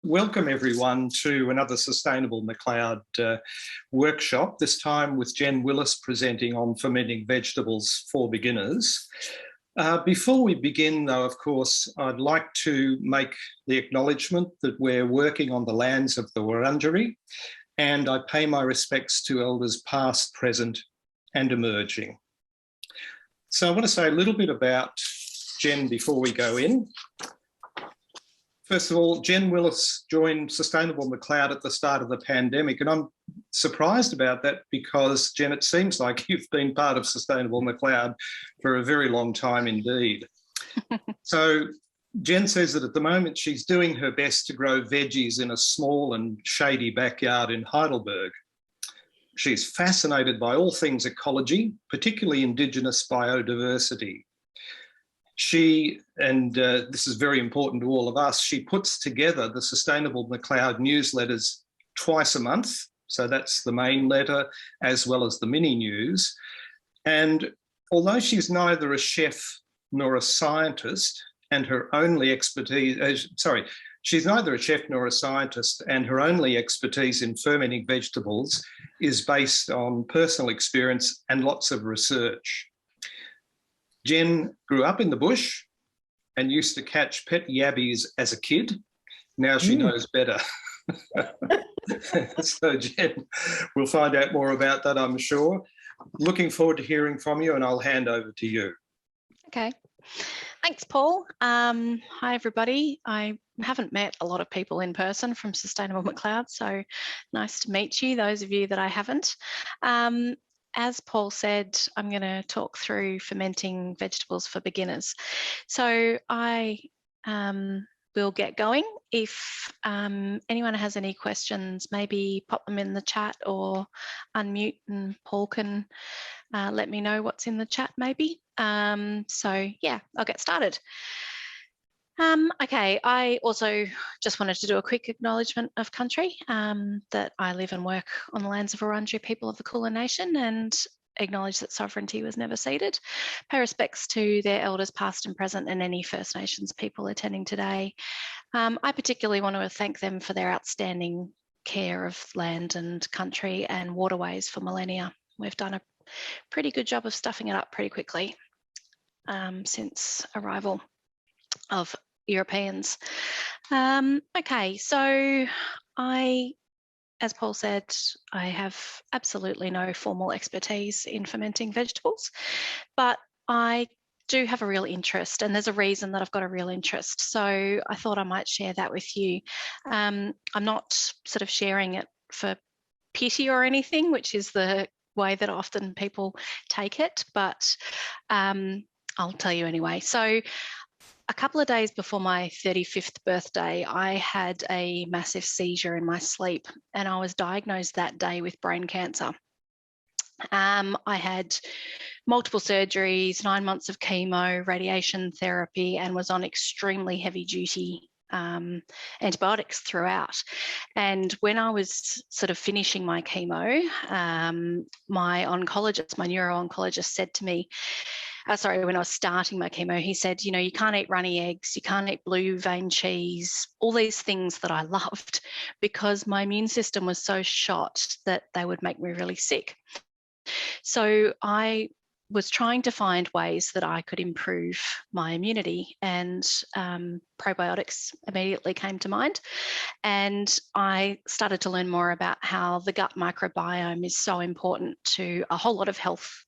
Welcome everyone to another Sustainable Macleod workshop, this time with Jen Willis presenting on fermenting vegetables for beginners. Before we begin though, of course, I'd like to make the acknowledgement that we're working on the lands of the Wurundjeri, and I pay my respects to elders past, present and emerging. So I want to say a little bit about Jen before we go in. First of all, Jen Willis joined Sustainable Macleod at the start of the pandemic, and I'm surprised about that because, Jen, it seems like you've been part of Sustainable Macleod for a very long time indeed. So Jen says that at the moment she's doing her best to grow veggies in a small and shady backyard in Heidelberg. She's fascinated by all things ecology, particularly Indigenous biodiversity. She, and this is very important to all of us, she puts together the Sustainable Macleod newsletters twice a month. So that's the main letter as well as the mini news. And although she's neither a chef nor a scientist, and her only expertise, she's neither a chef nor a scientist, and her only expertise in fermenting vegetables is based on personal experience and lots of research. Jen grew up in the bush and used to catch pet yabbies as a kid. Now she knows better. So Jen, we'll find out more about that, I'm sure. Looking forward to hearing from you, and I'll hand over to you. Okay. Thanks, Paul. Hi, everybody. I haven't met a lot of people in person from Sustainable Macleod, so nice to meet you, those of you that I haven't. As Paul said, I'm going to talk through fermenting vegetables for beginners. So I will get going. If anyone has any questions, maybe pop them in the chat or unmute and Paul can let me know what's in the chat maybe. So yeah, I'll get started. Okay, I also just wanted to do a quick acknowledgement of country, that I live and work on the lands of Wurundjeri people of the Kulin Nation, and acknowledge that sovereignty was never ceded. Pay respects to their elders past and present and any First Nations people attending today. I particularly want to thank them for their outstanding care of land and country and waterways for millennia. We've done a pretty good job of stuffing it up pretty quickly since arrival of Europeans. Okay, so as Paul said, I have absolutely no formal expertise in fermenting vegetables, but I do have a real interest, and there's a reason that I've got a real interest. So I thought I might share that with you. I'm not sort of sharing it for pity or anything, which is the way that often people take it, but I'll tell you anyway. So a couple of days before my 35th birthday, I had a massive seizure in my sleep, and I was diagnosed that day with brain cancer. I had multiple surgeries, 9 months of chemo, radiation therapy, and was on extremely heavy duty antibiotics throughout. And when I was sort of finishing my chemo, my oncologist, my neuro-oncologist said to me, when I was starting my chemo, he said, you know, you can't eat runny eggs, you can't eat blue vein cheese, all these things that I loved, because my immune system was so shot that they would make me really sick. So I was trying to find ways that I could improve my immunity, and probiotics immediately came to mind. And I started to learn more about how the gut microbiome is so important to a whole lot of health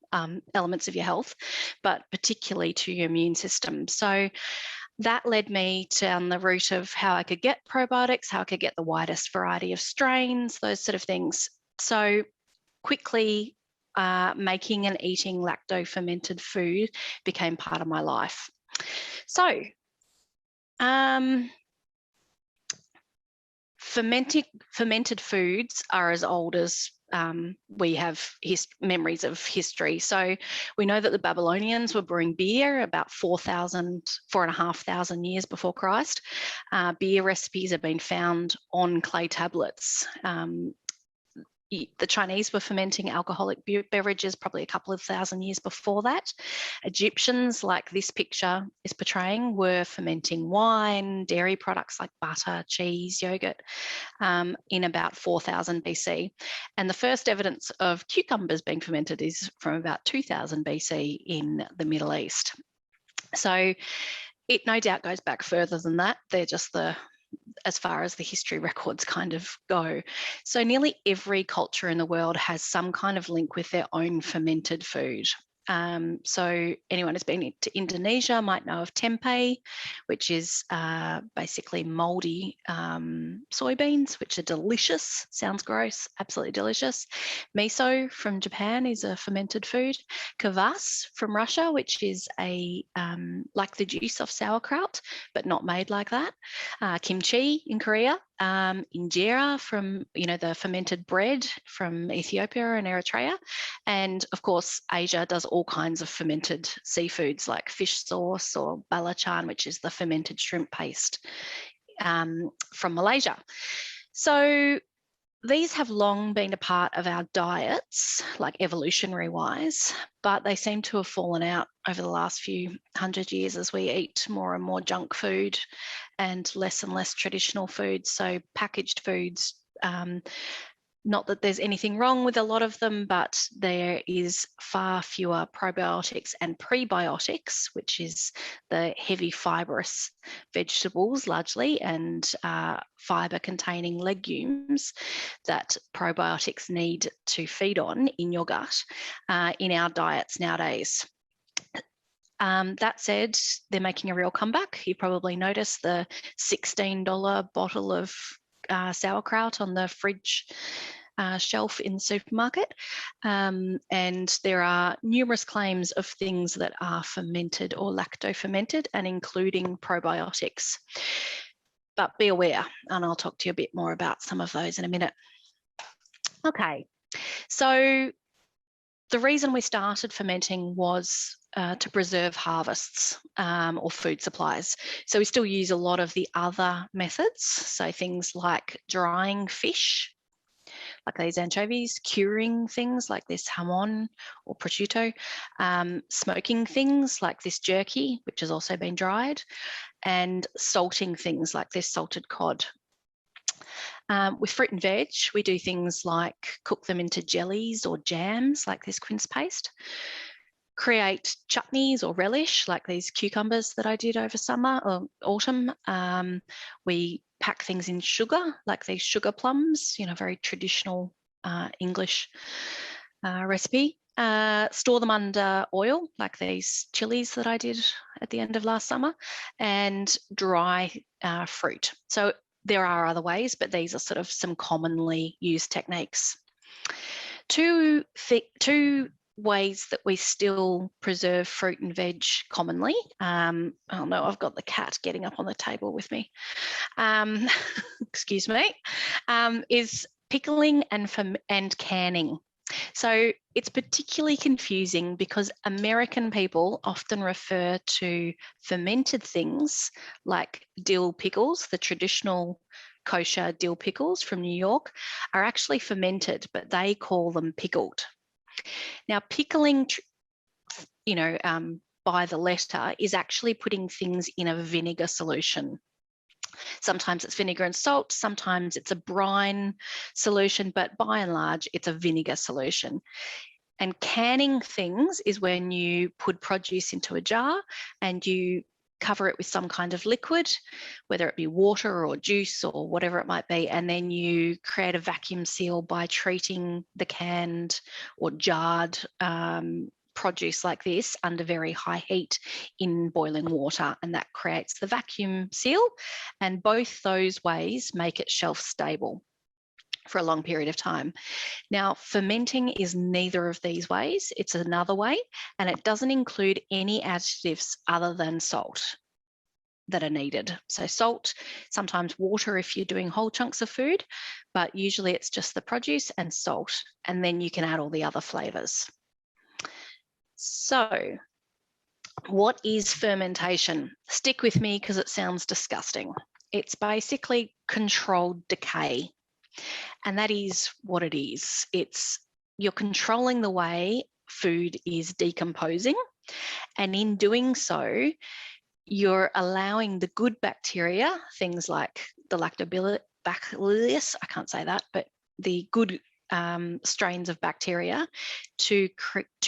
elements of your health, but particularly to your immune system. So that led me down the route of how I could get probiotics, how I could get the widest variety of strains, those sort of things. So quickly, making and eating lacto-fermented food became part of my life. So, fermented foods are as old as we have memories of history. So we know that the Babylonians were brewing beer about 4,500 years before Christ. Beer recipes have been found on clay tablets. the Chinese were fermenting alcoholic beverages probably a couple of thousand years before that. Egyptians, like this picture is portraying, were fermenting wine, dairy products like butter, cheese, yogurt in about 4000 BC. And the first evidence of cucumbers being fermented is from about 2000 BC in the Middle East. So it no doubt goes back further than that. They're just as far as the history records kind of go. So nearly every culture in the world has some kind of link with their own fermented food. So anyone who's been to Indonesia might know of tempeh, which is basically mouldy soybeans, which are delicious. Sounds gross, absolutely delicious. Miso from Japan is a fermented food. Kvass from Russia, which is like the juice of sauerkraut, but not made like that. Kimchi in Korea. Injera from, the fermented bread from Ethiopia and Eritrea. And of course, Asia does all kinds of fermented seafoods like fish sauce or belacan, which is the fermented shrimp paste from Malaysia. So these have long been a part of our diets, like evolutionary wise, but they seem to have fallen out over the last few hundred years as we eat more and more junk food and less traditional foods. So packaged foods, not that there's anything wrong with a lot of them, but there is far fewer probiotics and prebiotics, which is the heavy fibrous vegetables largely and fiber containing legumes that probiotics need to feed on in your gut in our diets nowadays. That said, they're making a real comeback. You probably noticed the $16 bottle of sauerkraut on the fridge shelf in the supermarket. And there are numerous claims of things that are fermented or lacto-fermented and including probiotics. But be aware, and I'll talk to you a bit more about some of those in a minute. Okay, so the reason we started fermenting was to preserve harvests or food supplies. So we still use a lot of the other methods. So things like drying fish, like these anchovies, curing things like this jamon or prosciutto, smoking things like this jerky, which has also been dried, and salting things like this salted cod. With fruit and veg, we do things like cook them into jellies or jams like this quince paste, create chutneys or relish like these cucumbers that I did over summer or autumn. We pack things in sugar like these sugar plums, very traditional English recipe. Store them under oil like these chilies that I did at the end of last summer, and dry fruit. So there are other ways, but these are sort of some commonly used techniques. Two ways that we still preserve fruit and veg commonly. Oh no, I've got the cat getting up on the table with me. Excuse me. Is pickling and canning. So it's particularly confusing because American people often refer to fermented things like dill pickles, the traditional kosher dill pickles from New York, are actually fermented, but they call them pickled. Now, pickling, by the letter, is actually putting things in a vinegar solution. Sometimes it's vinegar and salt, sometimes it's a brine solution, but by and large, it's a vinegar solution. And canning things is when you put produce into a jar and you cover it with some kind of liquid, whether it be water or juice or whatever it might be, and then you create a vacuum seal by treating the canned or jarred produce like this under very high heat in boiling water, and that creates the vacuum seal, and both those ways make it shelf stable for a long period of time. Now, fermenting is neither of these ways. It's another way, and it doesn't include any additives other than salt that are needed. So salt, sometimes water if you're doing whole chunks of food, but usually it's just the produce and salt, and then you can add all the other flavors. So what is fermentation? Stick with me because it sounds disgusting. It's basically controlled decay. And that is what it is. You're controlling the way food is decomposing. And in doing so, you're allowing the good bacteria, things like the lactobacillus, I can't say that, but the good strains of bacteria to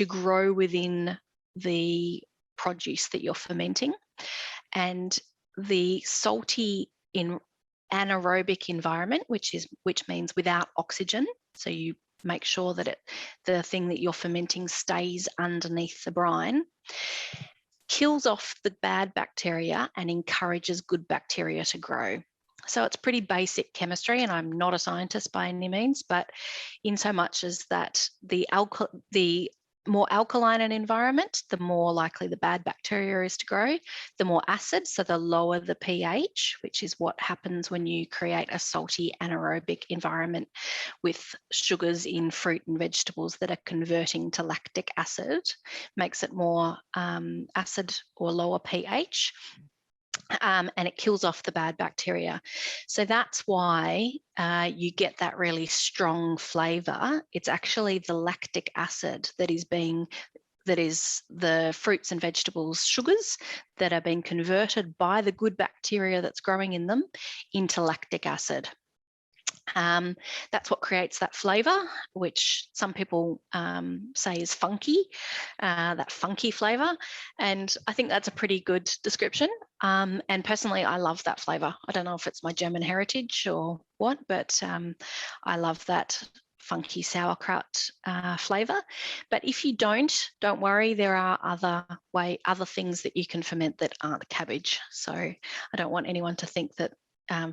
grow within the produce that you're fermenting. And the salty anaerobic environment, which means without oxygen, so you make sure that the thing that you're fermenting stays underneath the brine, kills off the bad bacteria and encourages good bacteria to grow. So it's pretty basic chemistry, and I'm not a scientist by any means, but in so much as that the more alkaline an environment, the more likely the bad bacteria is to grow, the more acid, so the lower the pH, which is what happens when you create a salty anaerobic environment with sugars in fruit and vegetables that are converting to lactic acid, makes it more acid or lower pH. And it kills off the bad bacteria. So that's why you get that really strong flavour. It's actually the lactic acid that is the fruits and vegetables sugars that are being converted by the good bacteria that's growing in them into lactic acid. That's what creates that flavour, which some people say is funky, that funky flavour. And I think that's a pretty good description. And personally, I love that flavour. I don't know if it's my German heritage or what, but I love that funky sauerkraut flavour. But if you don't worry, there are other things that you can ferment that aren't cabbage. So I don't want anyone to think that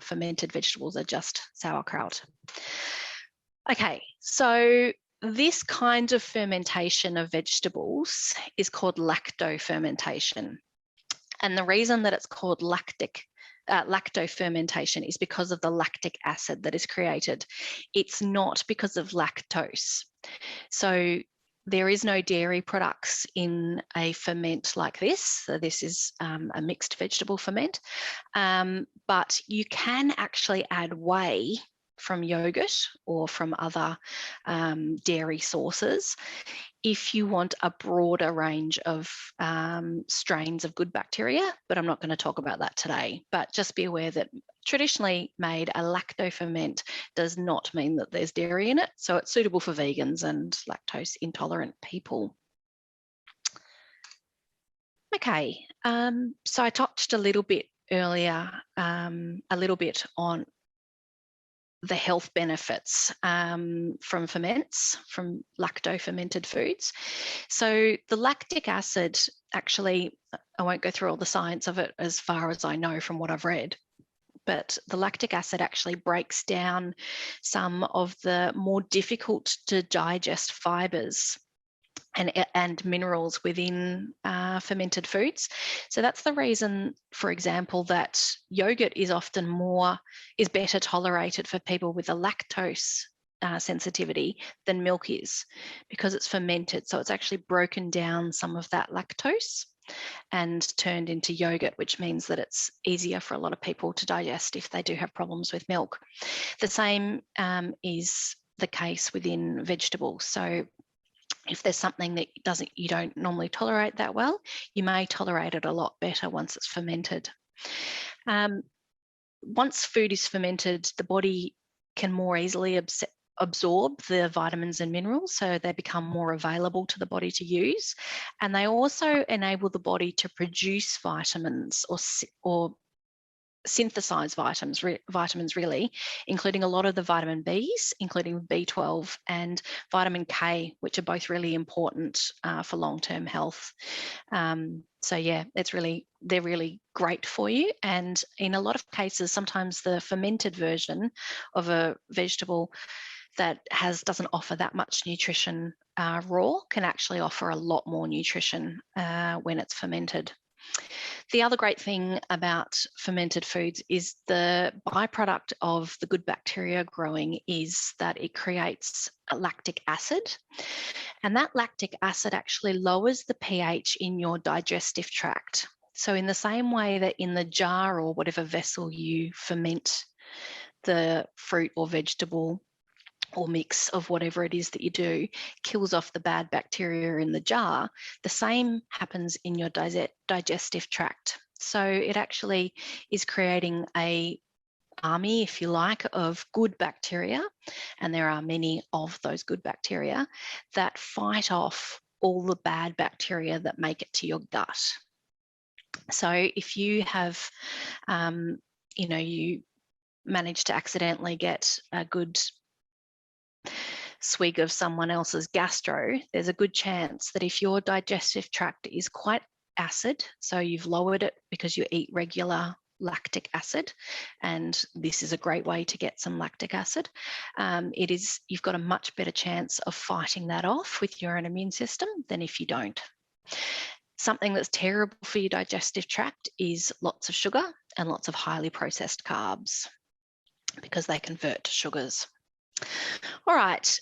fermented vegetables are just sauerkraut. Okay, so this kind of fermentation of vegetables is called lactofermentation. And the reason that it's called lactofermentation is because of the lactic acid that is created. It's not because of lactose. So there is no dairy products in a ferment like this. So this is a mixed vegetable ferment, but you can actually add whey from yogurt or from other dairy sources if you want a broader range of strains of good bacteria, but I'm not going to talk about that today. But just be aware that traditionally made a lactoferment does not mean that there's dairy in it, so it's suitable for vegans and lactose intolerant people. Okay, so I touched a little bit earlier, a little bit on the health benefits from ferments, from lacto-fermented foods. So the lactic acid, actually, I won't go through all the science of it as far as I know from what I've read, but the lactic acid actually breaks down some of the more difficult to digest fibres and minerals within fermented foods. So that's the reason, for example, that yogurt is often better tolerated for people with a lactose sensitivity than milk is, because it's fermented. So it's actually broken down some of that lactose and turned into yogurt, which means that it's easier for a lot of people to digest if they do have problems with milk. The same is the case within vegetables. So if there's something that you don't normally tolerate that well, you may tolerate it a lot better once it's fermented. Once food is fermented, the body can more easily absorb the vitamins and minerals, so they become more available to the body to use. And they also enable the body to produce vitamins or synthesize vitamins really, including a lot of the vitamin Bs, including B12 and vitamin K, which are both really important for long-term health. So yeah, they're really great for you. And in a lot of cases, sometimes the fermented version of a vegetable that doesn't offer that much nutrition raw can actually offer a lot more nutrition when it's fermented. The other great thing about fermented foods is the byproduct of the good bacteria growing is that it creates a lactic acid. And that lactic acid actually lowers the pH in your digestive tract. So in the same way that in the jar or whatever vessel you ferment the fruit or vegetable or mix of whatever it is that you do kills off the bad bacteria in the jar, the same happens in your digestive tract. So it actually is creating a army, if you like, of good bacteria, and there are many of those good bacteria that fight off all the bad bacteria that make it to your gut. So if you have, you manage to accidentally get a good swig of someone else's gastro, there's a good chance that if your digestive tract is quite acid, so you've lowered it because you eat regular lactic acid, and this is a great way to get some lactic acid, you've got a much better chance of fighting that off with your own immune system than if you don't. Something that's terrible for your digestive tract is lots of sugar and lots of highly processed carbs, because they convert to sugars. All right,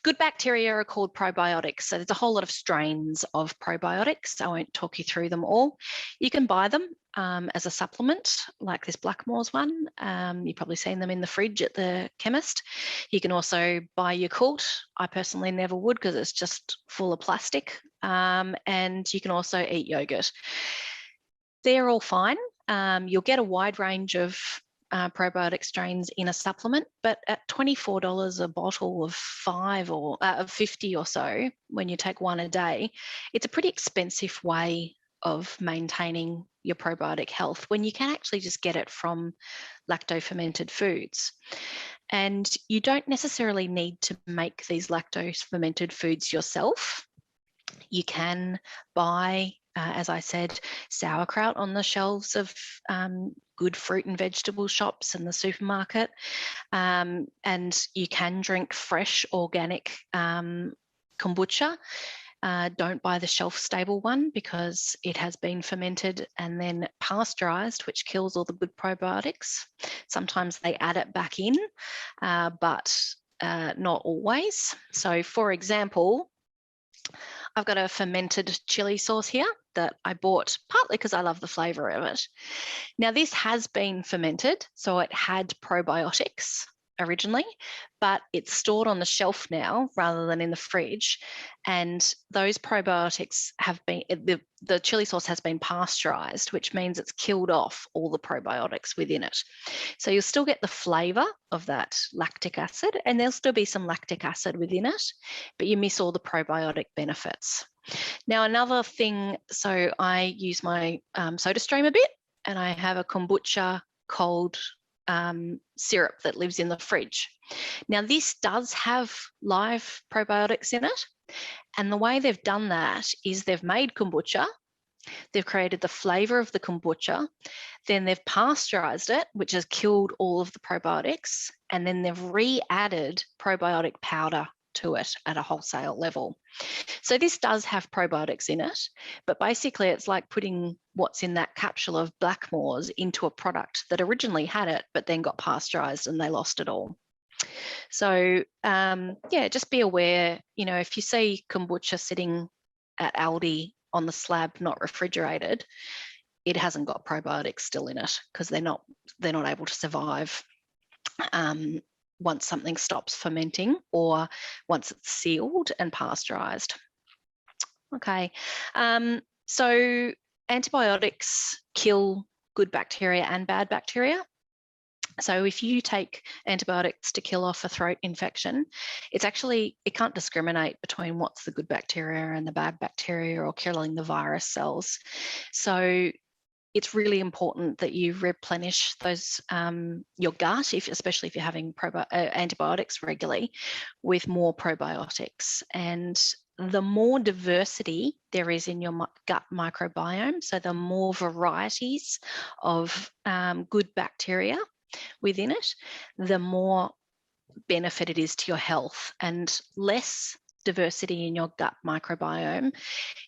good bacteria are called probiotics. So there's a whole lot of strains of probiotics. I won't talk you through them all. You can buy them as a supplement, like this Blackmore's one. You've probably seen them in the fridge at the chemist. You can also buy Yakult. I personally never would, because it's just full of plastic. And you can also eat yogurt. They're all fine. You'll get a wide range of probiotic strains in a supplement, but at $24 a bottle of 5 or of 50 or so, when you take one a day, it's a pretty expensive way of maintaining your probiotic health when you can actually just get it from lacto-fermented foods. And you don't necessarily need to make these lactose-fermented foods yourself. You can buy, as I said, sauerkraut on the shelves of good fruit and vegetable shops in the supermarket. And you can drink fresh organic kombucha. Don't buy the shelf-stable one, because it has been fermented and then pasteurized, which kills all the good probiotics. Sometimes they add it back in, but not always. So, for example, I've got a fermented chili sauce here that I bought partly because I love the flavour of it. Now, this has been fermented, so it had probiotics originally, but it's stored on the shelf now rather than in the fridge. And those probiotics have been, the chili sauce has been pasteurized, which means it's killed off all the probiotics within it. So you'll still get the flavour of that lactic acid, and there'll still be some lactic acid within it, but you miss all the probiotic benefits. Now, another thing, so I use my soda stream a bit, and I have a kombucha cold syrup that lives in the fridge. Now, this does have live probiotics in it, and the way they've done that is they've made kombucha, they've created the flavour of the kombucha, then they've pasteurized it, which has killed all of the probiotics, and then they've re-added probiotic powder to it at a wholesale level. So this does have probiotics in it, but basically it's like putting what's in that capsule of Blackmore's into a product that originally had it, but then got pasteurized and they lost it all. So yeah, just be aware, you know, if you see kombucha sitting at Aldi on the slab, not refrigerated, it hasn't got probiotics still in it, because they're not able to survive once something stops fermenting or once it's sealed and pasteurized. Okay, so antibiotics kill good bacteria and bad bacteria. So if you take antibiotics to kill off a throat infection, it can't discriminate between what's the good bacteria and the bad bacteria or killing the virus cells. So it's really important that you replenish those your gut, especially if you're having antibiotics regularly, with more probiotics. And the more diversity there is in your gut microbiome, so the more varieties of good bacteria within it, the more benefit it is to your health. And less diversity in your gut microbiome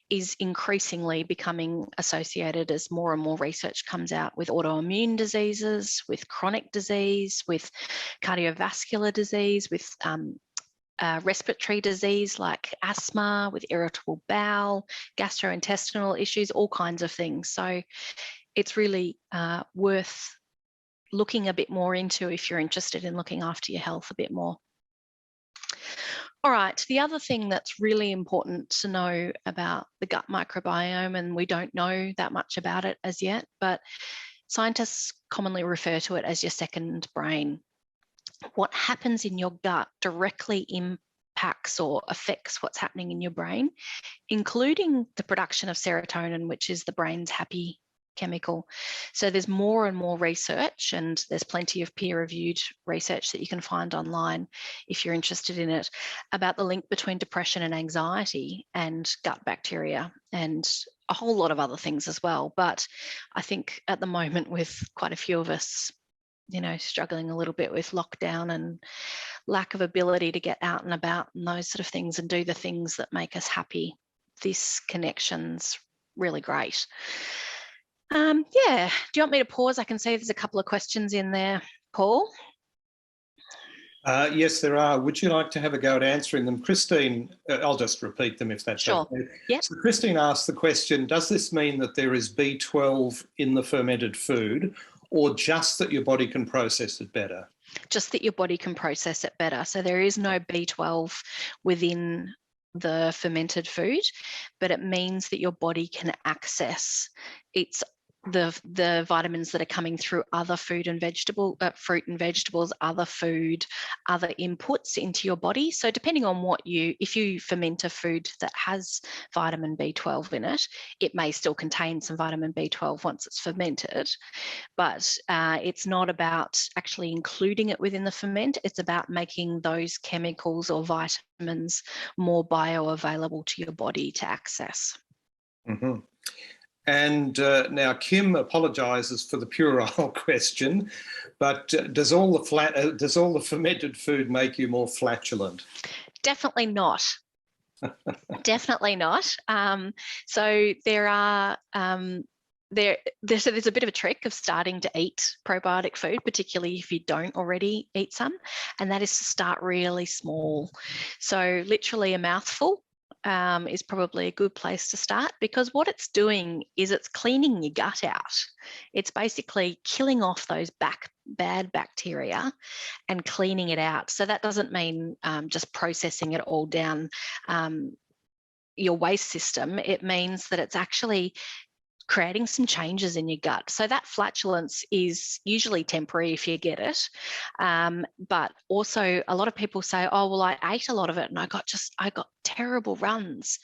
is increasingly becoming associated, as more and more research comes out, with autoimmune diseases, with chronic disease, with cardiovascular disease, with respiratory disease like asthma, with irritable bowel, gastrointestinal issues, all kinds of things. So it's really worth looking a bit more into if you're interested in looking after your health a bit more. All right, the other thing that's really important to know about the gut microbiome, and we don't know that much about it as yet, but scientists commonly refer to it as your second brain. What happens in your gut directly impacts or affects what's happening in your brain, including the production of serotonin, which is the brain's happy chemical. So there's more and more research, and there's plenty of peer-reviewed research that you can find online if you're interested in it, about the link between depression and anxiety and gut bacteria, and a whole lot of other things as well. But I think at the moment, with quite a few of us, you know, struggling a little bit with lockdown and lack of ability to get out and about and those sort of things and do the things that make us happy, this connection's really great. Yeah, do you want me to pause? I can see there's a couple of questions in there, Paul. Yes, there are. Would you like to have a go at answering them? Christine, I'll just repeat them if that's sure. okay. Yep. So Christine asked the question, does this mean that there is B12 in the fermented food, or just that your body can process it better? Just that your body can process it better. So there is no B12 within the fermented food, but it means that your body can access the vitamins that are coming through other fruit and vegetables, other food, other inputs into your body. So depending on if you ferment a food that has vitamin B12 in it, it may still contain some vitamin B12 once it's fermented, but it's not about actually including it within the ferment. It's about making those chemicals or vitamins more bioavailable to your body to access. Mm-hmm. And now Kim apologises for the puerile question, but does all the fermented food make you more flatulent? Definitely not. Definitely not. So there are there's a bit of a trick of starting to eat probiotic food, particularly if you don't already eat some, and that is to start really small. So literally a mouthful is probably a good place to start, because what it's doing is it's cleaning your gut out. It's basically killing off those bad bacteria and cleaning it out. So that doesn't mean just processing it all down your waste system. It means that it's actually creating some changes in your gut. So that flatulence is usually temporary if you get it. But also a lot of people say, oh, well, I ate a lot of it and I got terrible runs.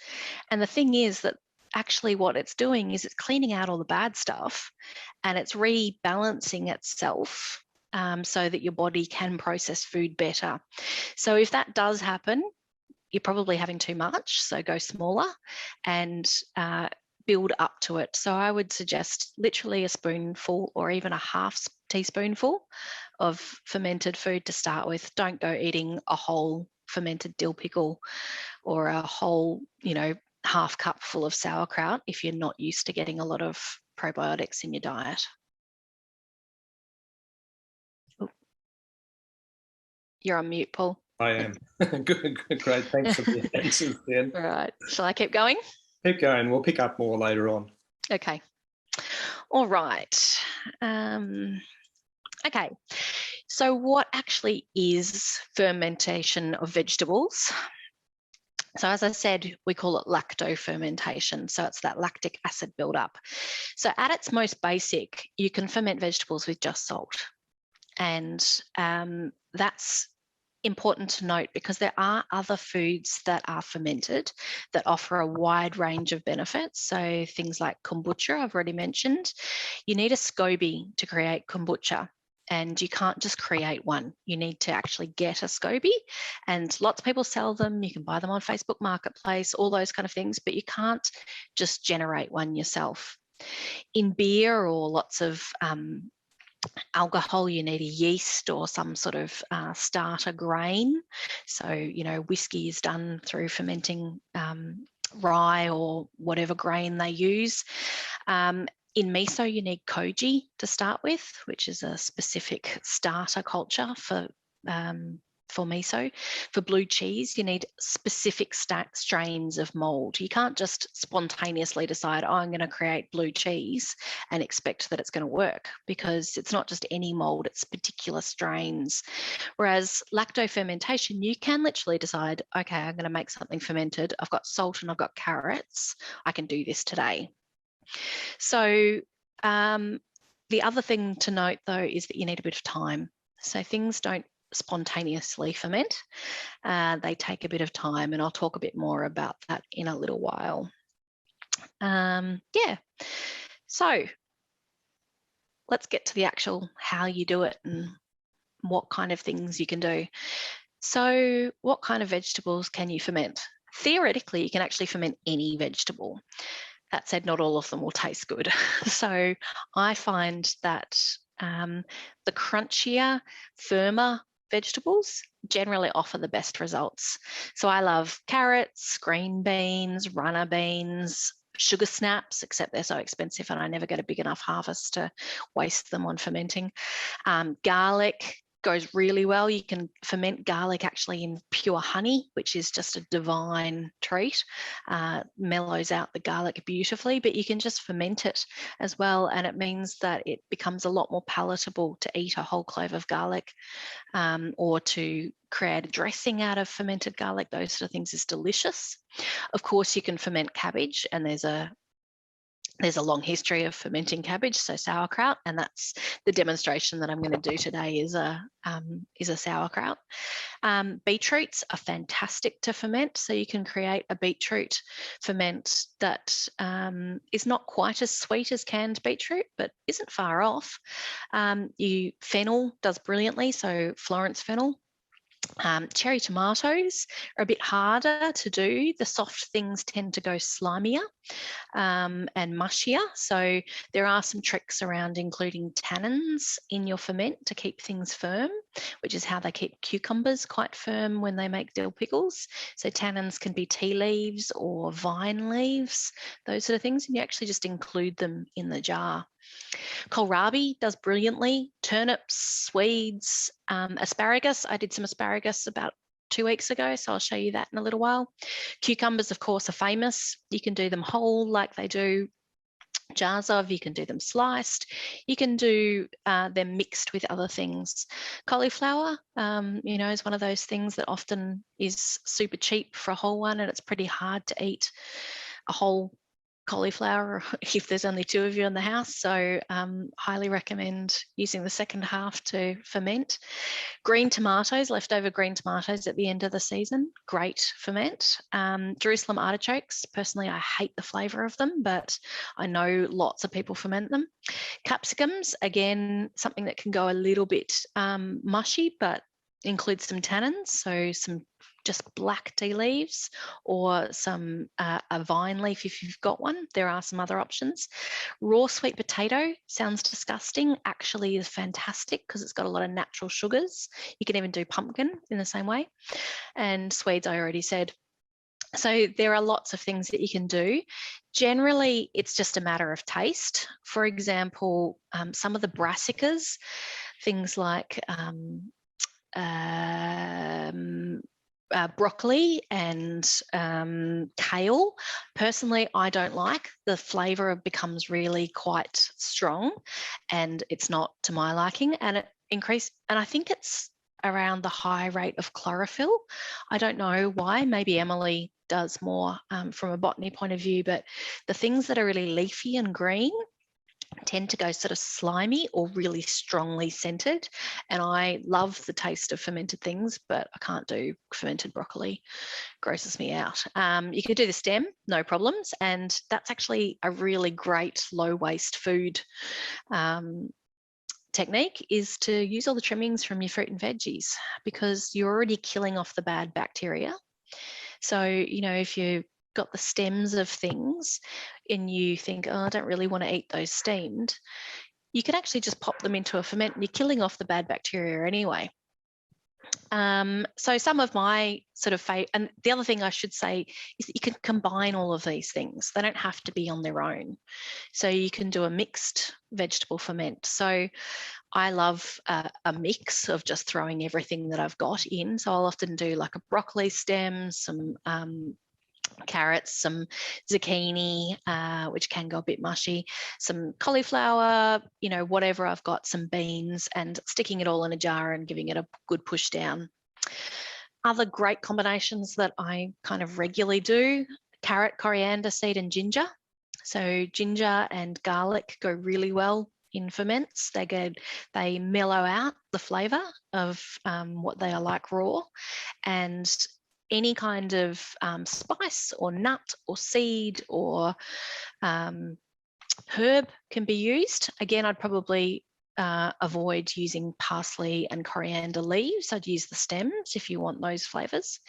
And the thing is that actually what it's doing is it's cleaning out all the bad stuff and it's rebalancing itself so that your body can process food better. So if that does happen, you're probably having too much. So go smaller and build up to it. So I would suggest literally a spoonful or even a half teaspoonful of fermented food to start with. Don't go eating a whole fermented dill pickle or a whole, half cup full of sauerkraut if you're not used to getting a lot of probiotics in your diet. Oh. You're on mute, Paul. I am. Good, great. Thanks for the answers, Jen. All right. Shall I keep going? Keep going. We'll pick up more later on. Okay. All right. Okay. So what actually is fermentation of vegetables? So as I said, we call it lactofermentation. So it's that lactic acid buildup. So at its most basic, you can ferment vegetables with just salt. And that's important to note because there are other foods that are fermented that offer a wide range of benefits. So things like kombucha, I've already mentioned. You need a SCOBY to create kombucha, and you can't just create one. You need to actually get a SCOBY, and lots of people sell them. You can buy them on Facebook Marketplace, all those kind of things, but you can't just generate one yourself. In beer or lots of alcohol, you need a yeast or some sort of starter grain. So, whiskey is done through fermenting rye or whatever grain they use. In miso, you need koji to start with, which is a specific starter culture for for miso. For blue cheese, you need specific strains of mold. You can't just spontaneously decide, oh, I'm going to create blue cheese and expect that it's going to work, because it's not just any mold, it's particular strains. Whereas lacto fermentation, you can literally decide, okay, I'm going to make something fermented. I've got salt and I've got carrots. I can do this today. So the other thing to note, though, is that you need a bit of time. So things don't spontaneously ferment. They take a bit of time, and I'll talk a bit more about that in a little while. Yeah, so let's get to the actual how you do it and what kind of things you can do. So what kind of vegetables can you ferment? Theoretically, you can actually ferment any vegetable. That said, not all of them will taste good. So I find that the crunchier, firmer vegetables generally offer the best results. So I love carrots, green beans, runner beans, sugar snaps, except they're so expensive and I never get a big enough harvest to waste them on fermenting. Garlic goes really well. You can ferment garlic actually in pure honey, which is just a divine treat. Mellows out the garlic beautifully, but you can just ferment it as well, and it means that it becomes a lot more palatable to eat a whole clove of garlic, or to create a dressing out of fermented garlic. Those sort of things is delicious. Of course, you can ferment cabbage, and there's a long history of fermenting cabbage, so sauerkraut, and that's the demonstration that I'm going to do today is a sauerkraut. Beetroots are fantastic to ferment, so you can create a beetroot ferment that is not quite as sweet as canned beetroot, but isn't far off. Fennel does brilliantly, so Florence fennel. Cherry tomatoes are a bit harder to do. The soft things tend to go slimier and mushier. So there are some tricks around including tannins in your ferment to keep things firm, which is how they keep cucumbers quite firm when they make dill pickles. So tannins can be tea leaves or vine leaves, those sort of things, and you actually just include them in the jar. Kohlrabi does brilliantly. Turnips, Swedes, asparagus. I did some asparagus about 2 weeks ago, so I'll show you that in a little while. Cucumbers, of course, are famous. You can do them whole like they do jars of. You can do them sliced. You can do them mixed with other things. Cauliflower, is one of those things that often is super cheap for a whole one, and it's pretty hard to eat a whole cauliflower if there's only 2 of you in the house, so highly recommend using the second half to ferment. Green tomatoes, leftover green tomatoes at the end of the season, great ferment. Jerusalem artichokes, personally I hate the flavour of them, but I know lots of people ferment them. Capsicums, again, something that can go a little bit mushy, but includes some tannins, so some just black tea leaves or some a vine leaf if you've got one. There are some other options. Raw sweet potato sounds disgusting, actually is fantastic because it's got a lot of natural sugars. You can even do pumpkin in the same way. And Swedes, I already said. So there are lots of things that you can do. Generally, it's just a matter of taste. For example, some of the brassicas, things like broccoli and kale. Personally, I don't like. The flavour becomes really quite strong and it's not to my liking, and it increased, and I think it's around the high rate of chlorophyll. I don't know why, maybe Emily does more from a botany point of view, but the things that are really leafy and green tend to go sort of slimy or really strongly scented, and I love the taste of fermented things, but I can't do fermented broccoli, grosses me out. You could do the stem, no problems, and that's actually a really great low waste food technique, is to use all the trimmings from your fruit and veggies, because you're already killing off the bad bacteria. So, if you got the stems of things and you think, oh, I don't really want to eat those steamed, you can actually just pop them into a ferment and you're killing off the bad bacteria anyway. So some of my sort of and the other thing I should say is that you can combine all of these things. They don't have to be on their own. So you can do a mixed vegetable ferment. So I love a mix of just throwing everything that I've got in. So I'll often do like a broccoli stem, some carrots, some zucchini, which can go a bit mushy, some cauliflower, whatever I've got, some beans, and sticking it all in a jar and giving it a good push down. Other great combinations that I kind of regularly do: carrot, coriander seed, and ginger. So ginger and garlic go really well in ferments. They mellow out the flavour of what they are like raw, and any kind of spice or nut or seed or herb can be used. Again, I'd probably avoid using parsley and coriander leaves. I'd use the stems if you want those flavours,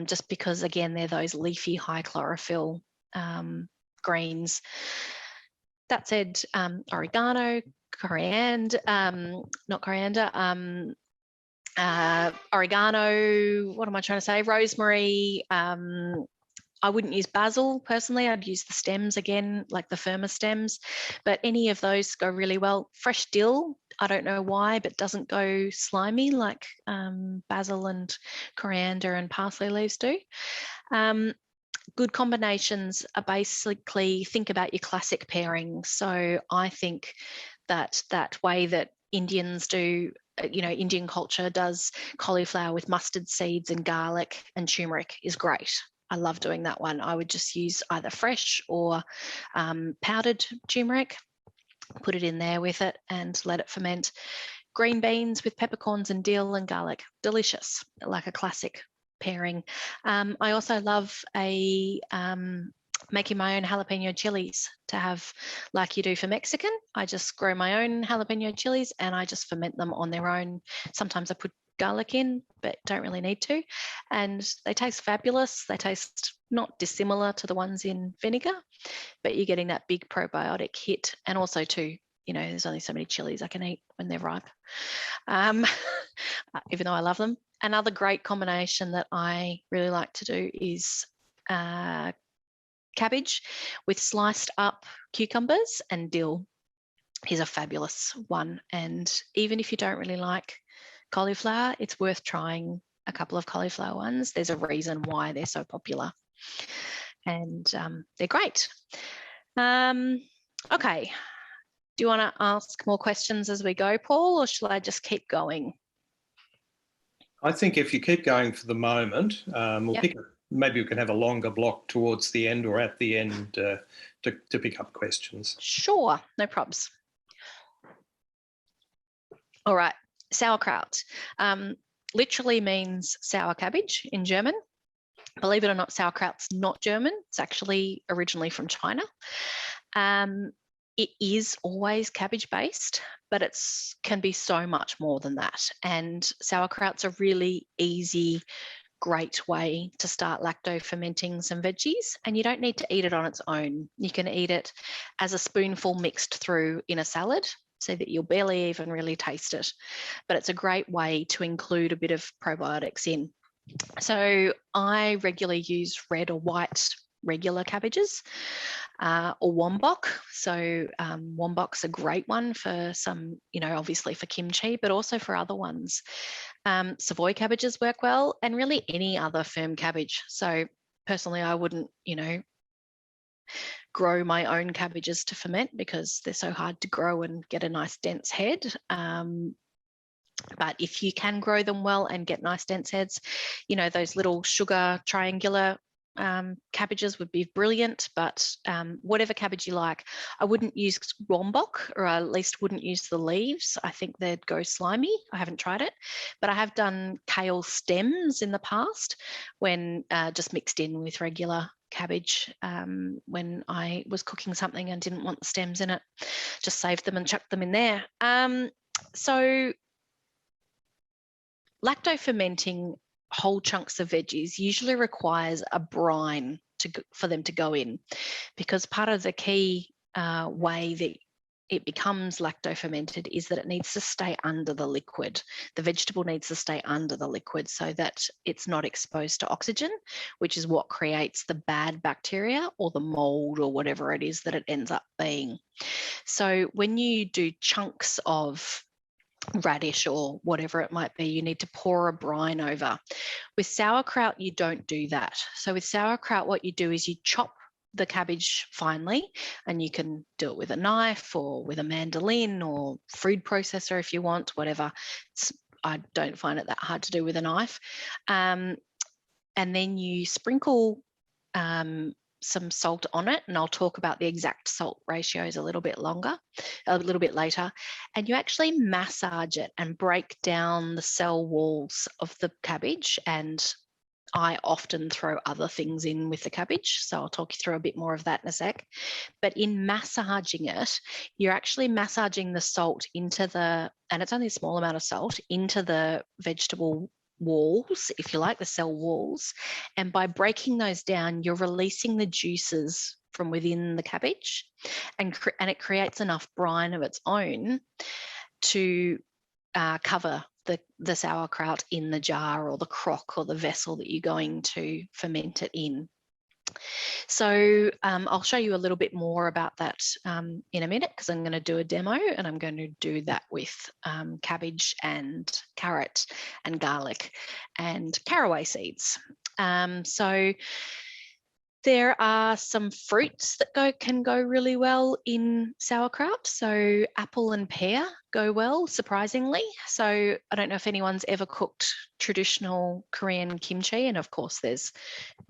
just because, again, they're those leafy, high chlorophyll greens. That said, oregano, coriander, not coriander, oregano, what am I trying to say? Rosemary. I wouldn't use basil personally. I'd use the stems again, like the firmer stems, but any of those go really well. Fresh dill, I don't know why, but doesn't go slimy like basil and coriander and parsley leaves do. Good combinations are basically, think about your classic pairing. So I think that way that Indians do, Indian culture does cauliflower with mustard seeds and garlic and turmeric is great. I love doing that one. I would just use either fresh or powdered turmeric, put it in there with it and let it ferment. Green beans with peppercorns and dill and garlic, delicious, like a classic pairing. I also love making my own jalapeno chilies to have like you do for Mexican. I just grow my own jalapeno chilies and I just ferment them on their own. Sometimes I put garlic in, but don't really need to. And they taste fabulous. They taste not dissimilar to the ones in vinegar, but you're getting that big probiotic hit. And also too, there's only so many chilies I can eat when they're ripe, even though I love them. Another great combination that I really like to do is cabbage with sliced up cucumbers and dill is a fabulous one. And even if you don't really like cauliflower, it's worth trying a couple of cauliflower ones. There's a reason why they're so popular, and they're great. Okay. Do you want to ask more questions as we go, Paul, or shall I just keep going? I think if you keep going for the moment, maybe we can have a longer block towards the end or at the end to pick up questions. Sure, no probs. All right, sauerkraut literally means sour cabbage in German. Believe it or not, sauerkraut's not German. It's actually originally from China. It is always cabbage based, but it can be so much more than that. And sauerkraut's a really easy, great way to start lacto fermenting some veggies, and you don't need to eat it on its own. You can eat it as a spoonful mixed through in a salad so that you'll barely even really taste it. But it's a great way to include a bit of probiotics in. So I regularly use red or white regular cabbages or wombok. So wombok's a great one for some, obviously for kimchi, but also for other ones. Savoy cabbages work well, and really any other firm cabbage. So personally, I wouldn't, grow my own cabbages to ferment because they're so hard to grow and get a nice dense head. But if you can grow them well and get nice dense heads, those little sugar triangular cabbages would be brilliant, but whatever cabbage you like. I wouldn't use wombok, or at least wouldn't use the leaves. I think they'd go slimy. I haven't tried it, but I have done kale stems in the past when just mixed in with regular cabbage when I was cooking something and didn't want the stems in it. Just saved them and chucked them in there. So lacto fermenting whole chunks of veggies usually requires a brine for them to go in, because part of the key way that it becomes lacto-fermented is that it needs to stay under the liquid. The vegetable needs to stay under the liquid so that it's not exposed to oxygen, which is what creates the bad bacteria or the mold or whatever it is that it ends up being. So when you do chunks of radish or whatever it might be, you need to pour a brine over. With sauerkraut, you don't do that. So with sauerkraut, what you do is you chop the cabbage finely, and you can do it with a knife or with a mandolin or food processor if you want, whatever. I don't find it that hard to do with a knife. And then you sprinkle some salt on it, and I'll talk about the exact salt ratios a little bit later. And you actually massage it and break down the cell walls of the cabbage, and I often throw other things in with the cabbage, so I'll talk you through a bit more of that in a sec. But in massaging it, you're actually massaging the salt into the, and it's only a small amount of salt, into the vegetable walls, if you like, the cell walls. And by breaking those down, you're releasing the juices from within the cabbage, and it creates enough brine of its own to cover the sauerkraut in the jar or the crock or the vessel that you're going to ferment it in. So I'll show you a little bit more about that in a minute, because I'm going to do a demo, and I'm going to do that with cabbage and carrot and garlic and caraway seeds. So there are some fruits that can go really well in sauerkraut. So apple and pear go well, surprisingly. So I don't know if anyone's ever cooked traditional Korean kimchi, and of course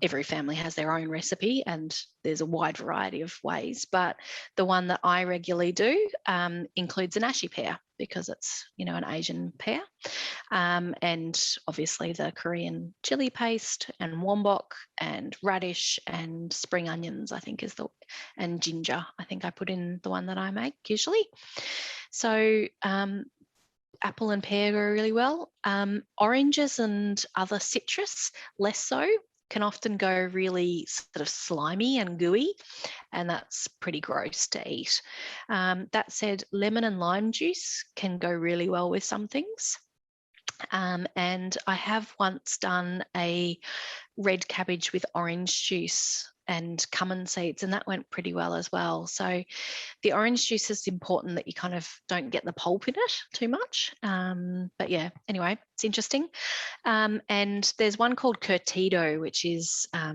every family has their own recipe, and there's a wide variety of ways, but the one that I regularly do includes an ashi pear, because it's, an Asian pear, and obviously the Korean chili paste and wombok and radish and spring onions, I think and ginger, I think I put in the one that I make usually. So apple and pear go really well. Oranges and other citrus, less so, can often go really sort of slimy and gooey, and that's pretty gross to eat. That said, lemon and lime juice can go really well with some things. And I have once done a red cabbage with orange juice and cumin seeds, and that went pretty well as well. So the orange juice is important that you kind of don't get the pulp in it too much. But yeah, anyway, it's interesting. And there's one called curtido, which is, I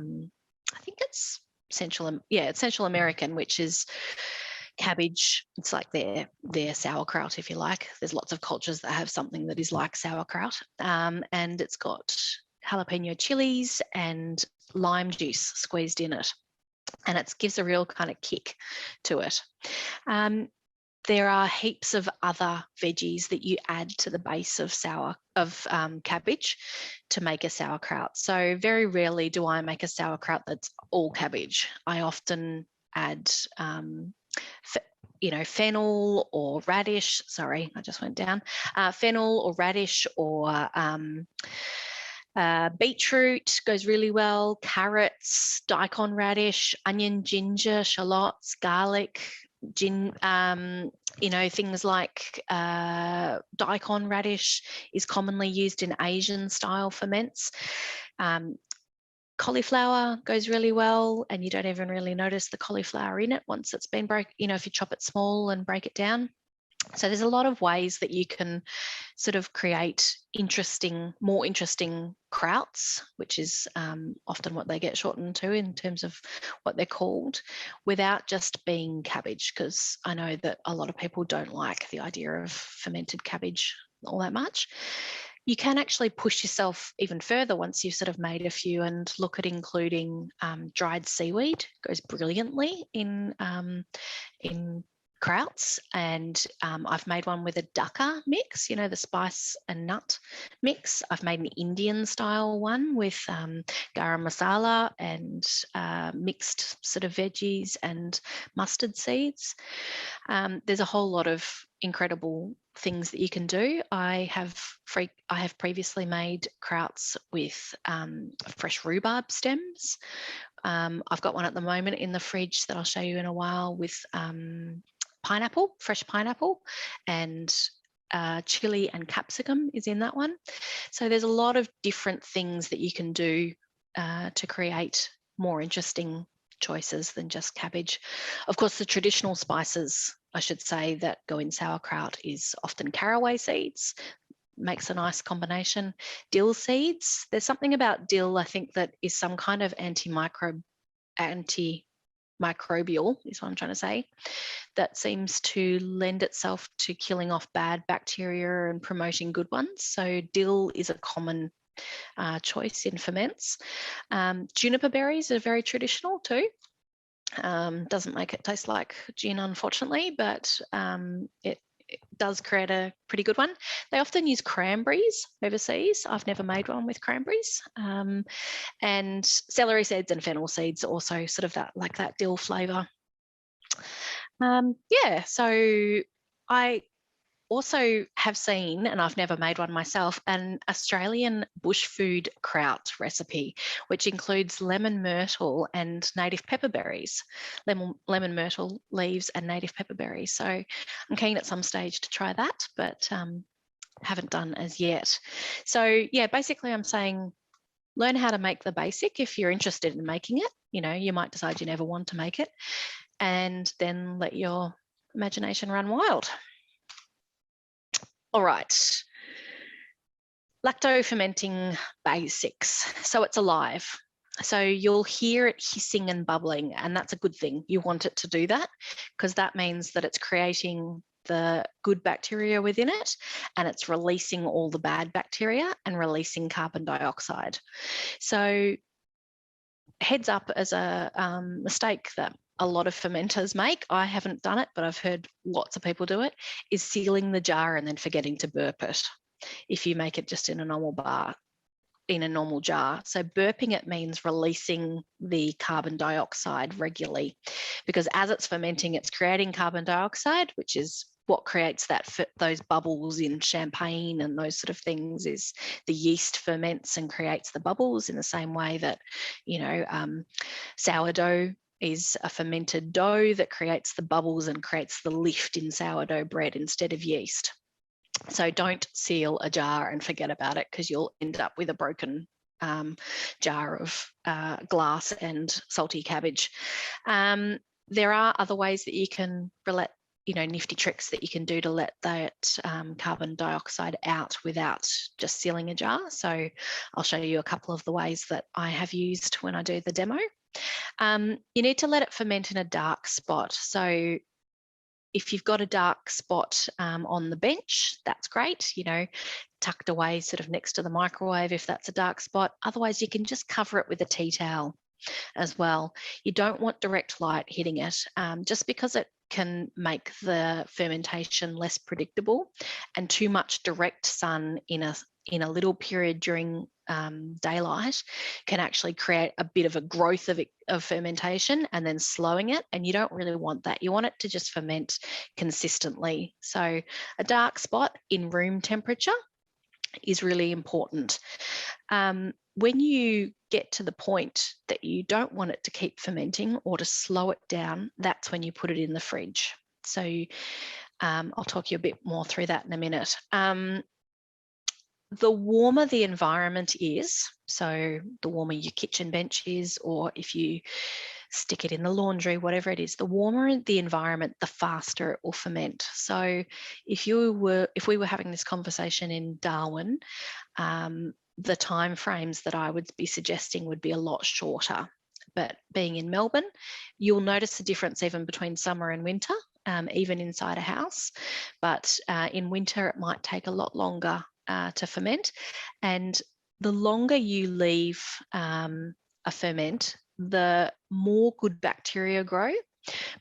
think it's Central American, which is cabbage. It's like their sauerkraut, if you like. There's lots of cultures that have something that is like sauerkraut, and it's got jalapeno chilies and lime juice squeezed in it, and it gives a real kind of kick to it. There are heaps of other veggies that you add to the base of cabbage to make a sauerkraut. So very rarely do I make a sauerkraut that's all cabbage. I often add fennel or radish. Sorry, I just went down. Fennel or radish or beetroot goes really well. Carrots, daikon radish, onion, ginger, shallots, garlic, things like daikon radish is commonly used in Asian style ferments. Cauliflower goes really well, and you don't even really notice the cauliflower in it once it's been broken, if you chop it small and break it down. So there's a lot of ways that you can sort of create more interesting krauts, which is often what they get shortened to in terms of what they're called, without just being cabbage, because I know that a lot of people don't like the idea of fermented cabbage all that much. You can actually push yourself even further once you've sort of made a few, and look at including dried seaweed. Goes brilliantly in krauts, and I've made one with a dukkha mix, the spice and nut mix. I've made an Indian style one with garam masala and mixed sort of veggies and mustard seeds. There's a whole lot of incredible things that you can do. I have previously made krauts with fresh rhubarb stems. I've got one at the moment in the fridge that I'll show you in a while with pineapple, fresh pineapple, and chili and capsicum is in that one. So there's a lot of different things that you can do to create more interesting choices than just cabbage. Of course, the traditional spices, I should say, that go in sauerkraut is often caraway seeds. Makes a nice combination. Dill seeds, there's something about dill, I think, that is some kind of antimicrobial is what I'm trying to say, that seems to lend itself to killing off bad bacteria and promoting good ones. So dill is a common choice in ferments. Juniper berries are very traditional too. Doesn't make it taste like gin, unfortunately, but it does create a pretty good one. They often use cranberries overseas. I've never made one with cranberries. And celery seeds and fennel seeds also sort of that dill flavour. Yeah, so I also have seen, and I've never made one myself, an Australian bush food kraut recipe, which includes lemon myrtle and native pepperberries, lemon myrtle leaves and native pepperberries. So I'm keen at some stage to try that, but haven't done as yet. So yeah, basically I'm saying learn how to make the basic if you're interested in making it. You know, you might decide you never want to make it, and then let your imagination run wild. All right, lacto fermenting basics. So it's alive. So you'll hear it hissing and bubbling, and that's a good thing. You want it to do that because that means that it's creating the good bacteria within it, and it's releasing all the bad bacteria and releasing carbon dioxide. So heads up as a mistake that a lot of fermenters make, I haven't done it, but I've heard lots of people do it, is sealing the jar and then forgetting to burp it if you make it just in a normal jar. So burping it means releasing the carbon dioxide regularly, because as it's fermenting, it's creating carbon dioxide, which is what creates those bubbles in champagne and those sort of things. Is the yeast ferments and creates the bubbles in the same way that, you know, sourdough is a fermented dough that creates the bubbles and creates the lift in sourdough bread instead of yeast. So don't seal a jar and forget about it, because you'll end up with a broken jar of glass and salty cabbage. There are other ways that you can nifty tricks that you can do to let that carbon dioxide out without just sealing a jar. So I'll show you a couple of the ways that I have used when I do the demo. You need to let it ferment in a dark spot. So if you've got a dark spot on the bench, that's great, you know, tucked away sort of next to the microwave if that's a dark spot. Otherwise, you can just cover it with a tea towel as well. You don't want direct light hitting it, just because it can make the fermentation less predictable, and too much direct sun in a little period during daylight can actually create a bit of a growth of fermentation and then slowing it, and you don't really want that. You want it to just ferment consistently. So a dark spot in room temperature is really important. When you get to the point that you don't want it to keep fermenting or to slow it down, that's when you put it in the fridge. So I'll talk you a bit more through that in a minute. The warmer the environment is, so the warmer your kitchen bench is, or if you stick it in the laundry, whatever it is, the warmer the environment, the faster it will ferment. So if we were having this conversation in Darwin, the time frames that I would be suggesting would be a lot shorter. But being in Melbourne, you'll notice the difference even between summer and winter, even inside a house. But in winter, it might take a lot longer to ferment, and the longer you leave a ferment, the more good bacteria grow,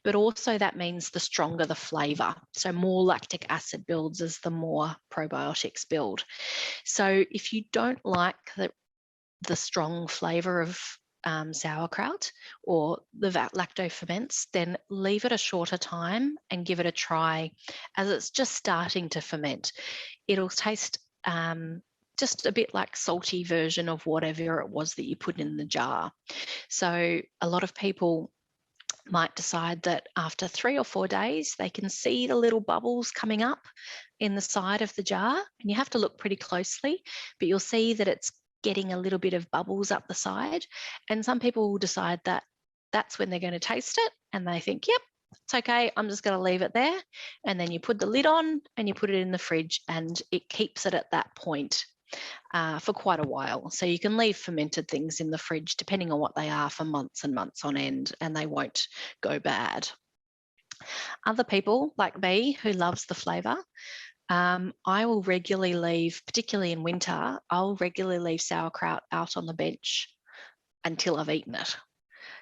but also that means the stronger the flavour. So more lactic acid builds as the more probiotics build. So if you don't like the strong flavour of sauerkraut or the lacto ferments, then leave it a shorter time and give it a try as it's just starting to ferment. It'll taste just a bit like salty version of whatever it was that you put in the jar. So a lot of people might decide that after 3 or 4 days, they can see the little bubbles coming up in the side of the jar. And you have to look pretty closely, but you'll see that it's getting a little bit of bubbles up the side. And some people will decide that that's when they're going to taste it. And they think, yep, it's okay, I'm just going to leave it there. And then you put the lid on and you put it in the fridge, and it keeps it at that point for quite a while. So you can leave fermented things in the fridge, depending on what they are, for months and months on end, and they won't go bad. Other people like me who loves the flavour, I will regularly leave, particularly in winter, I'll regularly leave sauerkraut out on the bench until I've eaten it.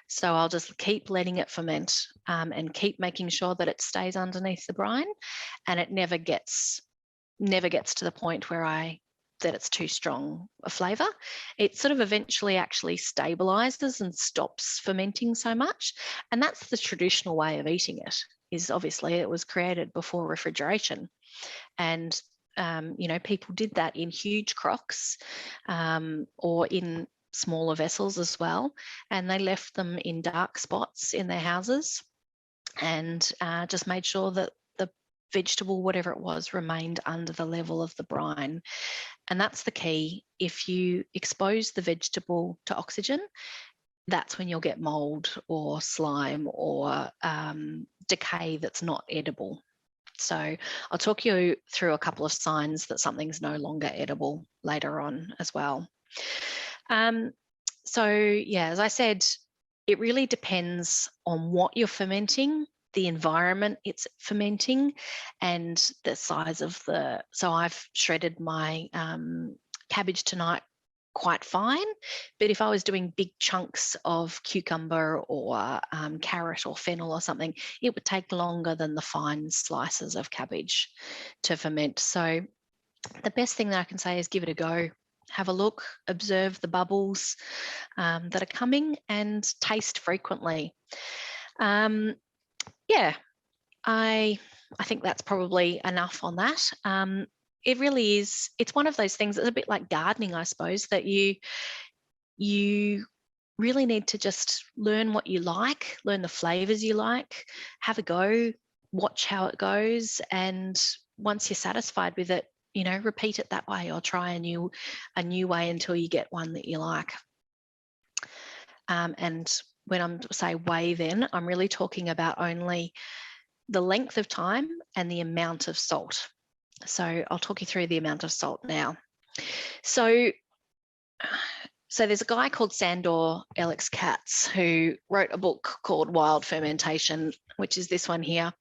So I'll just keep letting it ferment and keep making sure that it stays underneath the brine, and it never gets to the point where that it's too strong a flavour. It sort of eventually actually stabilizes and stops fermenting so much. And that's the traditional way of eating it, is obviously it was created before refrigeration. And, people did that in huge crocks or in smaller vessels as well. And they left them in dark spots in their houses and just made sure that the vegetable, whatever it was, remained under the level of the brine. And that's the key. If you expose the vegetable to oxygen, that's when you'll get mold or slime or decay that's not edible. So I'll talk you through a couple of signs that something's no longer edible later on as well. As I said, it really depends on what you're fermenting, the environment it's fermenting, and the size of so I've shredded my cabbage tonight quite fine, but if I was doing big chunks of cucumber or carrot or fennel or something, it would take longer than the fine slices of cabbage to ferment. So the best thing that I can say is give it a go. Have a look, observe the bubbles that are coming, and taste frequently. I think that's probably enough on that. It really is, it's one of those things that's a bit like gardening, I suppose, that you really need to just learn what you like, learn the flavours you like, have a go, watch how it goes, and once you're satisfied with it, repeat it that way, or try a new way until you get one that you like. And when I'm say way, then I'm really talking about only the length of time and the amount of salt. So I'll talk you through the amount of salt now. So there's a guy called Sandor Alex Katz who wrote a book called Wild Fermentation, which is this one here.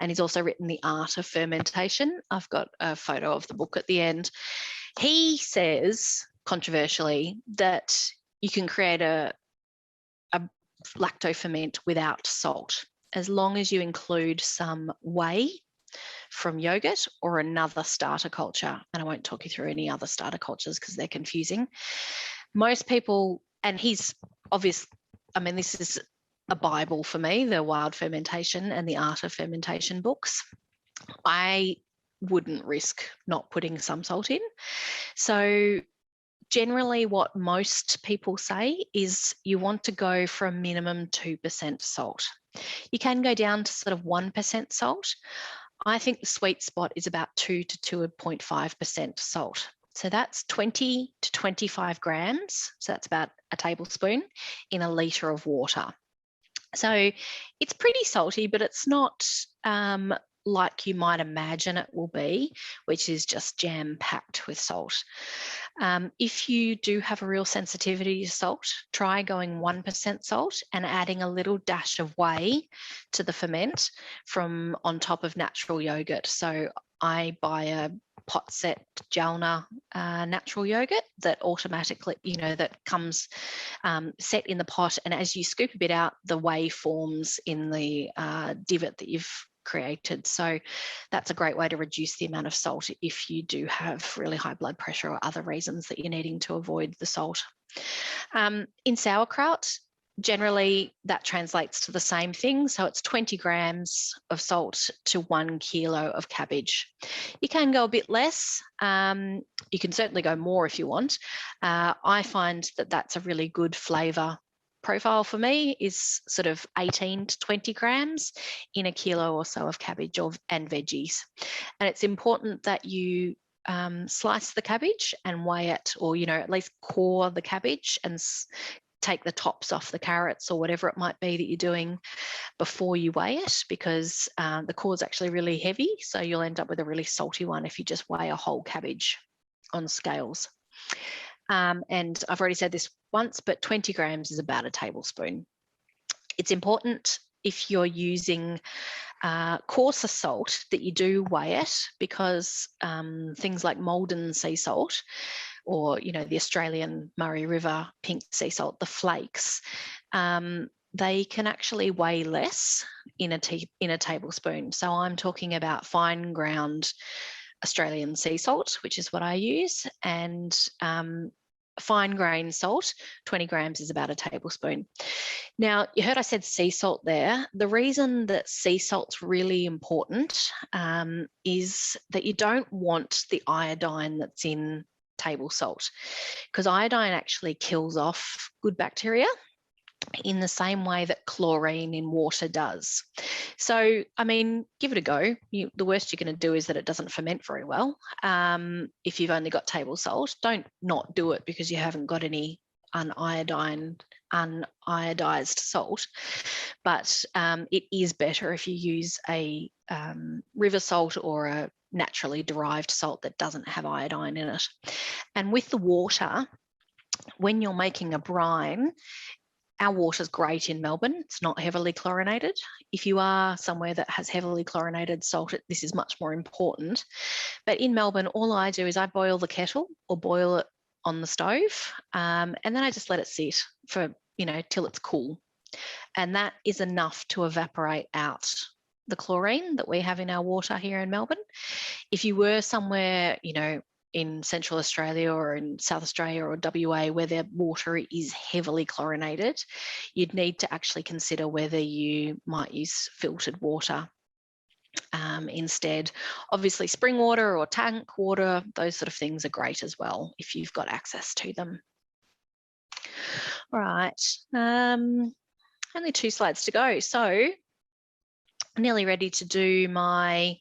And he's also written The Art of Fermentation. I've got a photo of the book at the end. He says, controversially, that you can create a lacto-ferment without salt, as long as you include some whey from yogurt or another starter culture. And I won't talk you through any other starter cultures because they're confusing. Most people, and he's obvious, this is a Bible for me, the Wild Fermentation and the Art of Fermentation books. I wouldn't risk not putting some salt in. So generally what most people say is you want to go for a minimum 2% salt. You can go down to sort of 1% salt. I think the sweet spot is about 2 to 2.5% salt. So that's 20 to 25 grams. So that's about a tablespoon in a litre of water. So it's pretty salty, but it's not like you might imagine it will be, which is just jam-packed with salt. If you do have a real sensitivity to salt, try going 1% salt and adding a little dash of whey to the ferment from on top of natural yogurt. So I buy a pot set Jalna natural yogurt that automatically, that comes set in the pot, and as you scoop a bit out, the whey forms in the divot that you've created. So that's a great way to reduce the amount of salt if you do have really high blood pressure or other reasons that you're needing to avoid the salt. In sauerkraut, generally that translates to the same thing. So it's 20 grams of salt to 1 kilo of cabbage. You can go a bit less. You can certainly go more if you want. I find that that's a really good flavour profile for me is sort of 18 to 20 grams in a kilo or so of cabbage and veggies. And it's important that you slice the cabbage and weigh it, or, at least core the cabbage and take the tops off the carrots or whatever it might be that you're doing before you weigh it, because the core is actually really heavy. So you'll end up with a really salty one if you just weigh a whole cabbage on scales. And I've already said this once, but 20 grams is about a tablespoon. It's important if you're using coarser salt that you do weigh it, because things like Maldon sea salt, or the Australian Murray River pink sea salt, the flakes, they can actually weigh less in a tablespoon. So I'm talking about fine ground Australian sea salt, which is what I use, and fine grain salt, 20 grams is about a tablespoon. Now, you heard I said sea salt there. The reason that sea salt's really important is that you don't want the iodine that's in table salt, because iodine actually kills off good bacteria in the same way that chlorine in water does. So, I mean, give it a go. The worst you're going to do is that it doesn't ferment very well. If you've only got table salt, don't not do it because you haven't got any uniodized salt. But it is better if you use a river salt or a naturally derived salt that doesn't have iodine in it. And with the water, when you're making a brine, our water's great in Melbourne. It's not heavily chlorinated. If you are somewhere that has heavily chlorinated salt, this is much more important. But in Melbourne, all I do is I boil the kettle or boil it on the stove, and then I just let it sit for, till it's cool. And that is enough to evaporate out the chlorine that we have in our water here in Melbourne. If you were somewhere, in Central Australia or in South Australia or WA where their water is heavily chlorinated, you'd need to actually consider whether you might use filtered water instead. Obviously, spring water or tank water, those sort of things are great as well if you've got access to them. All right, only 2 slides to go. So nearly ready to do my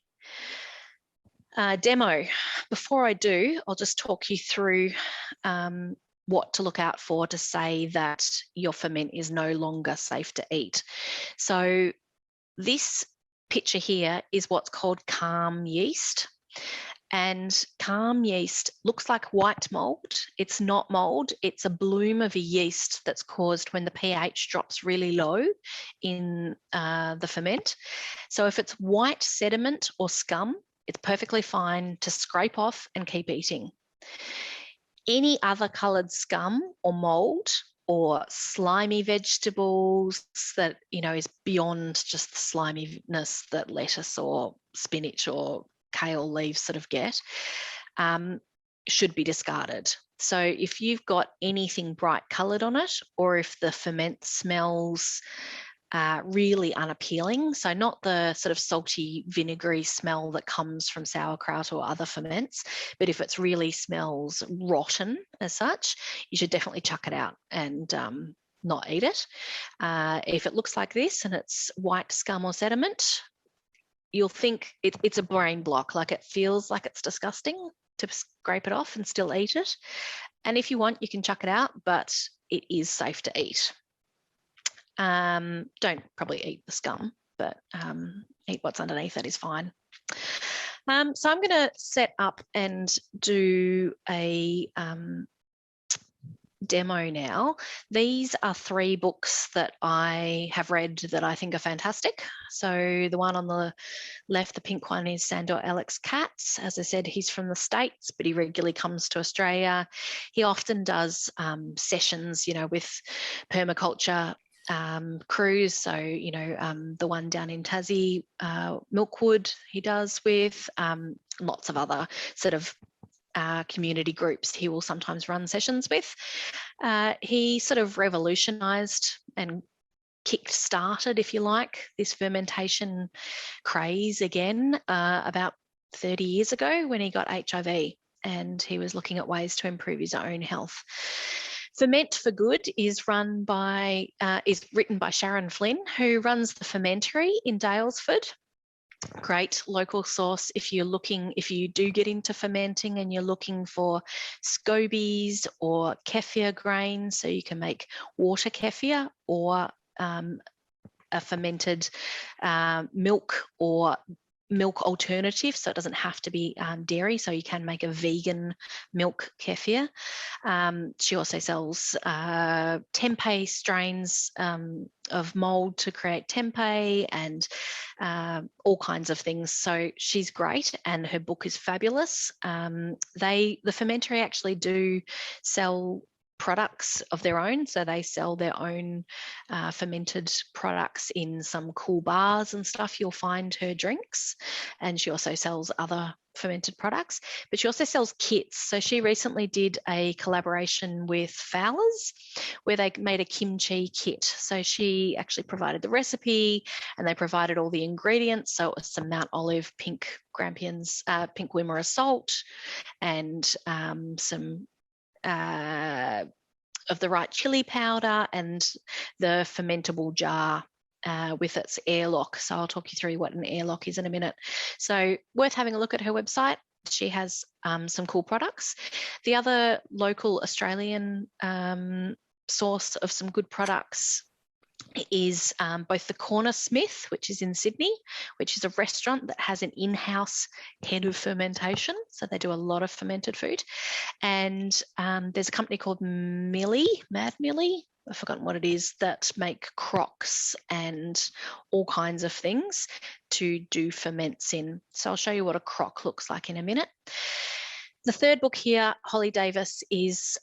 demo. Before I do, I'll just talk you through what to look out for to say that your ferment is no longer safe to eat. So this picture here is what's called calm yeast. And calm yeast looks like white mold. It's not mold. It's a bloom of a yeast that's caused when the pH drops really low in the ferment. So if it's white sediment or scum, it's perfectly fine to scrape off and keep eating. Any other coloured scum or mould or slimy vegetables that, is beyond just the sliminess that lettuce or spinach or kale leaves sort of get, should be discarded. So if you've got anything bright coloured on it, or if the ferment smells really unappealing, so not the sort of salty vinegary smell that comes from sauerkraut or other ferments, but if it really smells rotten as such, you should definitely chuck it out and not eat it. If it looks like this and it's white scum or sediment, you'll think it's a brain block, like it feels like it's disgusting to scrape it off and still eat it. And if you want, you can chuck it out, but it is safe to eat. Don't probably eat the scum, but eat what's underneath, that is fine. So I'm going to set up and do a demo now. These are 3 books that I have read that I think are fantastic. So the one on the left, the pink one, is Sandor Alex Katz. As I said, he's from the States, but he regularly comes to Australia. He often does sessions, with permaculture crews. So, the one down in Tassie, Milkwood, he does with lots of other sort of community groups he will sometimes run sessions with. He sort of revolutionised and kick-started, if you like, this fermentation craze again about 30 years ago when he got HIV and he was looking at ways to improve his own health. Ferment for Good is written by Sharon Flynn, who runs the Fermentary in Daylesford. Great local source if you do get into fermenting and you're looking for scobies or kefir grains, so you can make water kefir or a fermented milk or milk alternative, so it doesn't have to be dairy, so you can make a vegan milk kefir. She also sells tempeh strains of mold to create tempeh and all kinds of things. So she's great, and her book is fabulous. The Fermentary actually do sell products of their own, so they sell their own fermented products in some cool bars and stuff. You'll find her drinks, and she also sells other fermented products, but she also sells kits. So she recently did a collaboration with Fowler's where they made a kimchi kit. So she actually provided the recipe and they provided all the ingredients. So it was some Mount Olive pink Grampians, pink Wimmera salt, and some of the right chili powder and the fermentable jar with its airlock. So I'll talk you through what an airlock is in a minute. So worth having a look at her website. She has some cool products. The other local Australian source of some good products is both the Corner Smith, which is in Sydney, which is a restaurant that has an in-house head of fermentation. So they do a lot of fermented food. And there's a company called Mad Millie, I've forgotten what it is, that make crocks and all kinds of things to do ferments in. So I'll show you what a crock looks like in a minute. The third book here, Holly Davis, is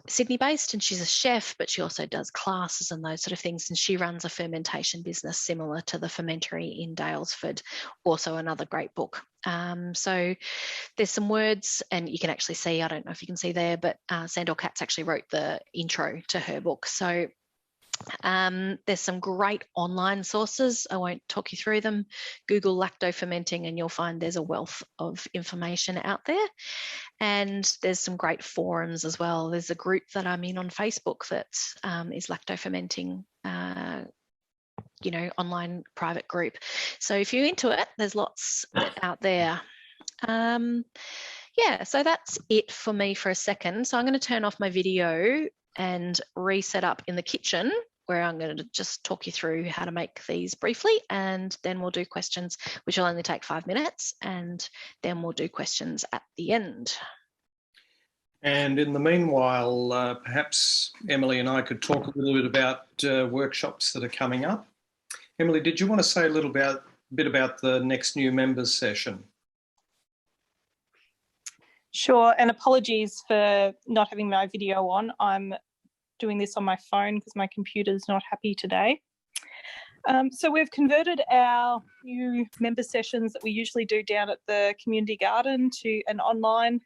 Sydney-based, and she's a chef, but she also does classes and those sort of things, and she runs a fermentation business similar to the Fermentary in Daylesford, also another great book. So there's some words, and you can actually see, I don't know if you can see there, but Sandor Katz actually wrote the intro to her book. So there's some great online sources. I won't talk you through them. Google lacto fermenting and you'll find there's a wealth of information out there. And there's some great forums as well. There's a group that I'm in on Facebook that is lacto fermenting, online private group. So if you're into it, there's lots out there. Yeah, so that's it for me for a second. So I'm going to turn off my video and reset up in the kitchen, where I'm going to just talk you through how to make these briefly, and then we'll do questions, which will only take 5 minutes, and then we'll do questions at the end. And in the meanwhile, perhaps Emily and I could talk a little bit about workshops that are coming up. Emily, did you want to say a little bit about the next new members session? Sure, and apologies for not having my video on. I'm doing this on my phone because my computer's not happy today. So we've converted our new member sessions that we usually do down at the community garden to an online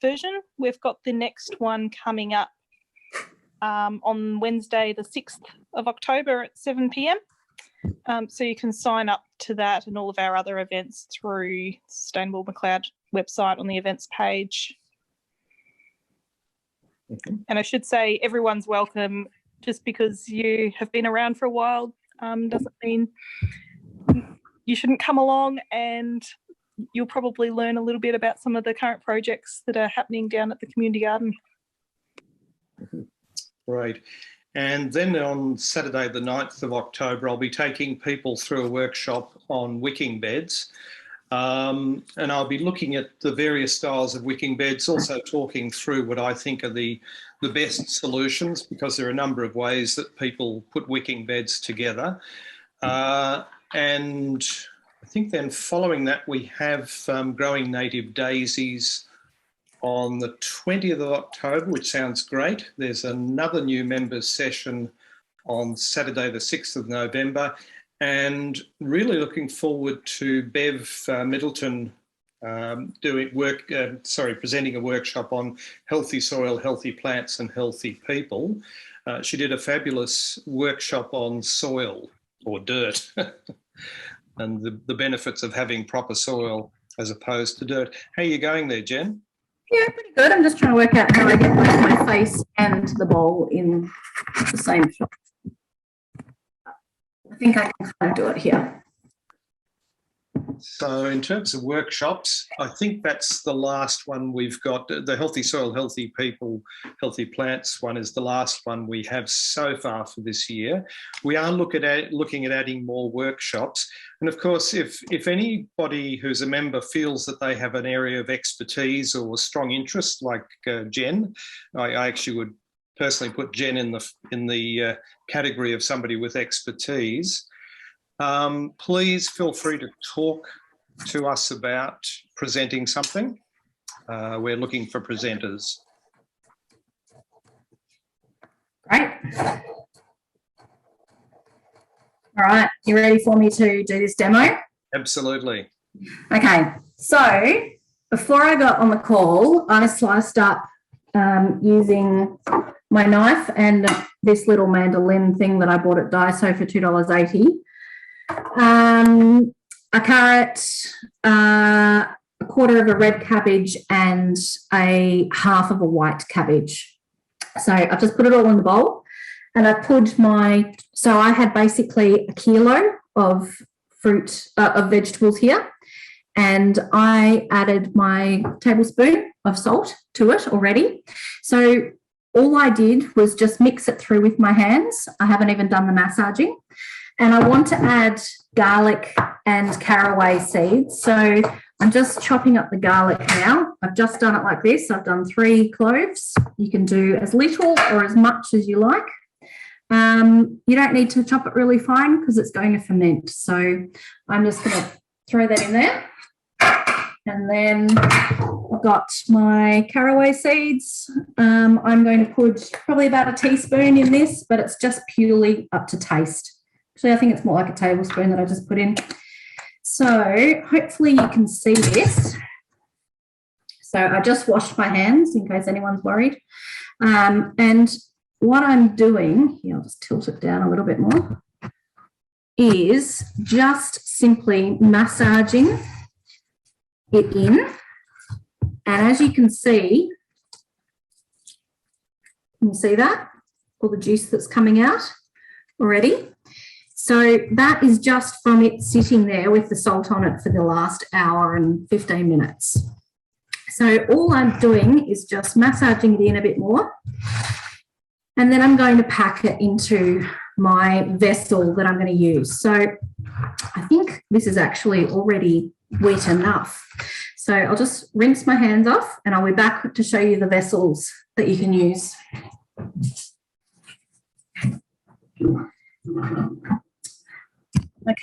version. We've got the next one coming up on Wednesday, the 6th of October at 7 p.m. So you can sign up to that and all of our other events through Sustainable Macleod website on the events page. And I should say everyone's welcome. Just because you have been around for a while doesn't mean you shouldn't come along, and you'll probably learn a little bit about some of the current projects that are happening down at the community garden. Right. And then on Saturday the 9th of October, I'll be taking people through a workshop on wicking beds. And I'll be looking at the various styles of wicking beds, also talking through what I think are the best solutions, because there are a number of ways that people put wicking beds together. And I think then following that, we have growing native daisies on the 20th of October, which sounds great. There's another new members session on Saturday the 6th of November. And really looking forward to Bev Middleton presenting a workshop on healthy soil, healthy plants and healthy people. She did a fabulous workshop on soil or dirt and the benefits of having proper soil as opposed to dirt. How are you going there, Jen? Yeah, pretty good. I'm just trying to work out how I get both my face and the bowl in the same shot. I think I can kind of do it here. So in terms of workshops, I think that's the last one we've got. The Healthy Soil, Healthy People, Healthy Plants one is the last one we have so far for this year. We are looking at adding more workshops. And of course, if anybody who's a member feels that they have an area of expertise or strong interest, like Jen, I actually would personally put Jen in the category of somebody with expertise. Please feel free to talk to us about presenting something. We're looking for presenters. Great. All right, you ready for me to do this demo? Absolutely. Okay, so before I got on the call, I sliced up using my knife and this little mandolin thing that I bought at Daiso for $2.80. A carrot, a quarter of a red cabbage, and a half of a white cabbage. So I've just put it all in the bowl, and I put so I had basically a kilo of fruit, of vegetables here, and I added my tablespoon of salt to it already. So all I did was just mix it through with my hands. I haven't even done the massaging. And I want to add garlic and caraway seeds. So I'm just chopping up the garlic now. I've just done it like this. I've done 3 cloves. You can do as little or as much as you like. You don't need to chop it really fine because it's going to ferment. So I'm just going to throw that in there. And then I've got my caraway seeds. I'm going to put probably about a teaspoon in this, but it's just purely up to taste. Actually, I think it's more like a tablespoon that I just put in. So hopefully you can see this. So I just washed my hands in case anyone's worried. And what I'm doing, here, I'll just tilt it down a little bit more, is just simply massaging it in. And as you can see that? All the juice that's coming out already. So that is just from it sitting there with the salt on it for the last hour and 15 minutes. So all I'm doing is just massaging it in a bit more. And then I'm going to pack it into my vessel that I'm going to use. So I think this is actually already wet enough. So I'll just rinse my hands off and I'll be back to show you the vessels that you can use.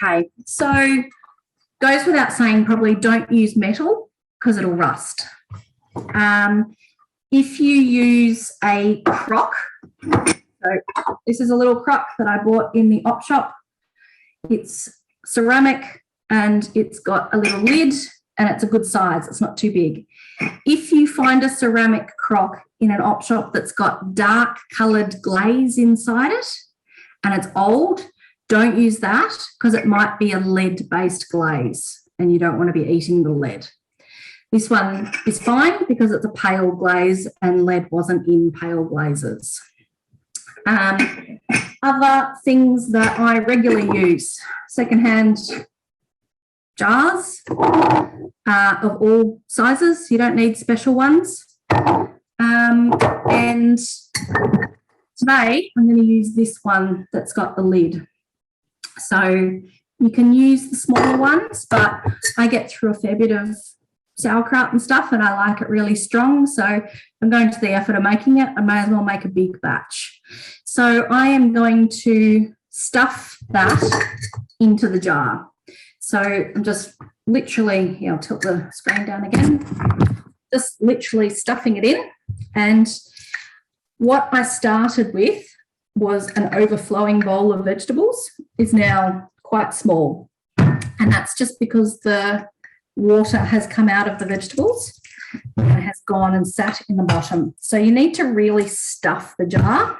Okay, so goes without saying, probably don't use metal because it'll rust. If you use a crock, so this is a little crock that I bought in the op shop. It's ceramic and it's got a little lid and it's a good size. It's not too big. If you find a ceramic crock in an op shop that's got dark coloured glaze inside it and it's old, don't use that because it might be a lead-based glaze and you don't want to be eating the lead. This one is fine because it's a pale glaze and lead wasn't in pale glazes. Other things that I regularly use, secondhand jars of all sizes. You don't need special ones. And today I'm going to use this one that's got the lid. So you can use the smaller ones, but I get through a fair bit of sauerkraut and stuff and I like it really strong. So I'm going to the effort of making it. I may as well make a big batch. So I am going to stuff that into the jar. So I'm just literally, here, I'll tilt the screen down again, just literally stuffing it in. And what I started with was an overflowing bowl of vegetables, is now quite small. And that's just because the water has come out of the vegetables and it has gone and sat in the bottom. So you need to really stuff the jar.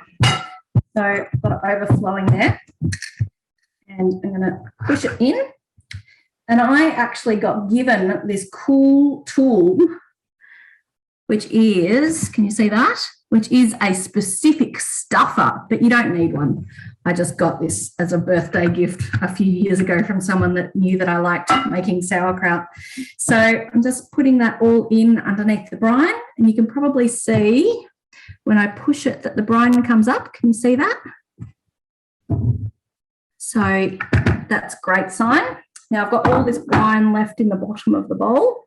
So I've got it overflowing there. And I'm going to push it in. And I actually got given this cool tool which is, can you see that? Which is a specific stuffer, but you don't need one. I just got this as a birthday gift a few years ago from someone that knew that I liked making sauerkraut. So I'm just putting that all in underneath the brine, and you can probably see when I push it that the brine comes up. Can you see that? So that's a great sign. Now I've got all this brine left in the bottom of the bowl.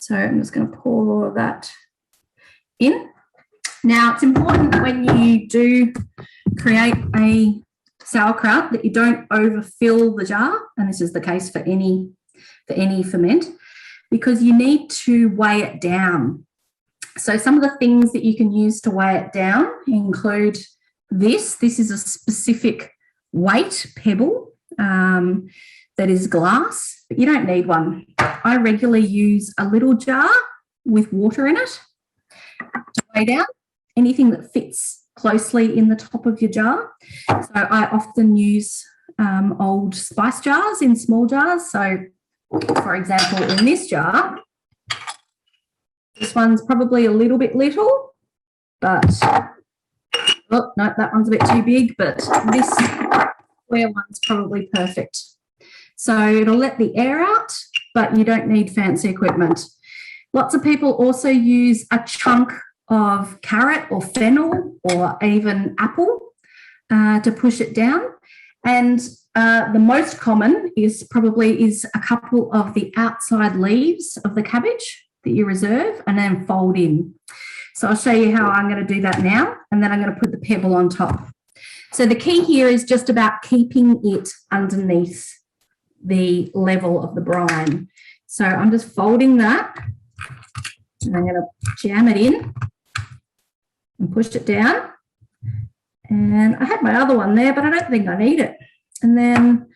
So I'm just going to pour all of that in. Now it's important when you do create a sauerkraut that you don't overfill the jar, and this is the case for any ferment, because you need to weigh it down. So some of the things that you can use to weigh it down include this. This is a specific weight pebble that is glass, but you don't need one. I regularly use a little jar with water in it to weigh down anything that fits closely in the top of your jar. So I often use old spice jars in small jars. So for example, in this jar, this one's probably a little bit little, but oh, no, that one's a bit too big, but this square one's probably perfect. So it'll let the air out, but you don't need fancy equipment. Lots of people also use a chunk of carrot or fennel or even apple to push it down. And the most common is a couple of the outside leaves of the cabbage that you reserve and then fold in. So I'll show you how I'm going to do that now, and then I'm going to put the pebble on top. So the key here is just about keeping it underneath the level of the brine. So I'm just folding that, and I'm going to jam it in and push it down. And I had my other one there, but I don't think I need it. And then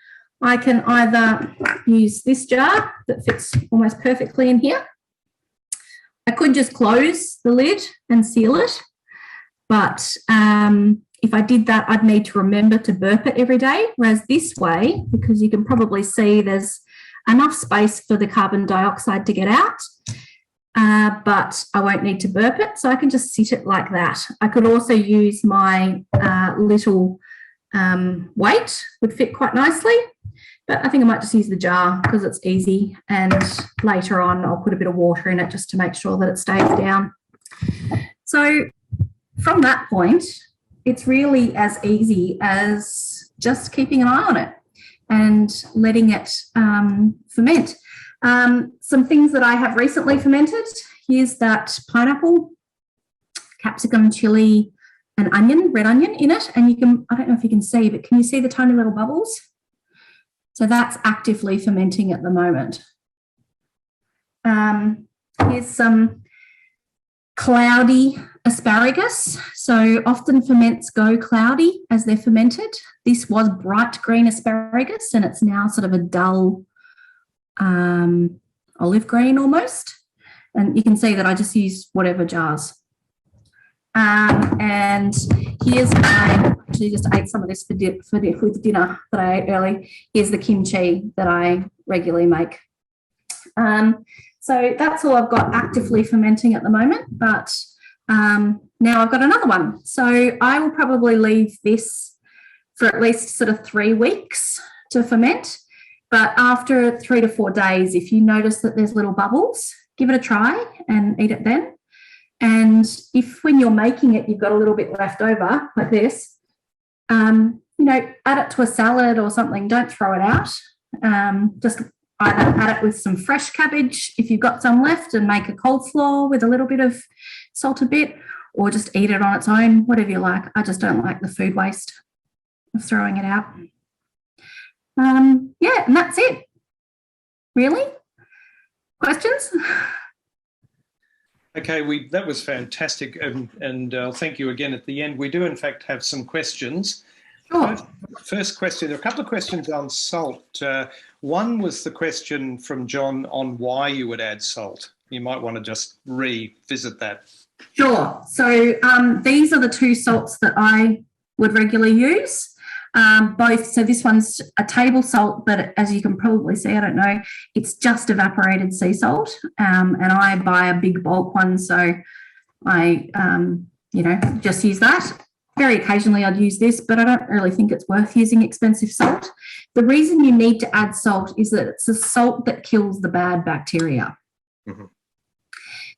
I can either use this jar that fits almost perfectly in here. I could just close the lid and seal it, but if I did that, I'd need to remember to burp it every day, whereas this way, because you can probably see there's enough space for the carbon dioxide to get out, but I won't need to burp it, so I can just sit it like that. I could also use my little weight, would fit quite nicely, but I think I might just use the jar because it's easy, and later on I'll put a bit of water in it just to make sure that it stays down. So from that point, it's really as easy as just keeping an eye on it and letting it ferment. Some things that I have recently fermented, here's that pineapple, capsicum, chili, and onion, red onion in it. And you can, I don't know if you can see, but can you see the tiny little bubbles? So that's actively fermenting at the moment. Here's some cloudy asparagus. So often ferments go cloudy as they're fermented. This was bright green asparagus, and it's now sort of a dull olive green almost. And you can see that I just use whatever jars. And here's I actually just ate some of this with dinner that I ate early. Here's the kimchi that I regularly make. So that's all I've got actively fermenting at the moment, but now I've got another one. So I will probably leave this for at least sort of 3 weeks to ferment. But after 3 to 4 days, if you notice that there's little bubbles, give it a try and eat it then. And if when you're making it, you've got a little bit left over like this, you know, add it to a salad or something. Don't throw it out. Just either add it with some fresh cabbage if you've got some left and make a coleslaw with a little bit of salted bit, or just eat it on its own, whatever you like. I just don't like the food waste of throwing it out. Yeah, and that's it. Really? Questions? Okay, that was fantastic, and thank you again at the end. We do, in fact, have some questions. Sure. First question, there are a couple of questions on salt. One was the question from John on why you would add salt. You might want to just revisit that. Sure. So these are the 2 salts that I would regularly use. Both. So this one's a table salt, but as you can probably see, I don't know, it's just evaporated sea salt. And I buy a big bulk one, so I, just use that. Very occasionally I'd use this, but I don't really think it's worth using expensive salt. The reason you need to add salt is that it's a salt that kills the bad bacteria. Mm-hmm.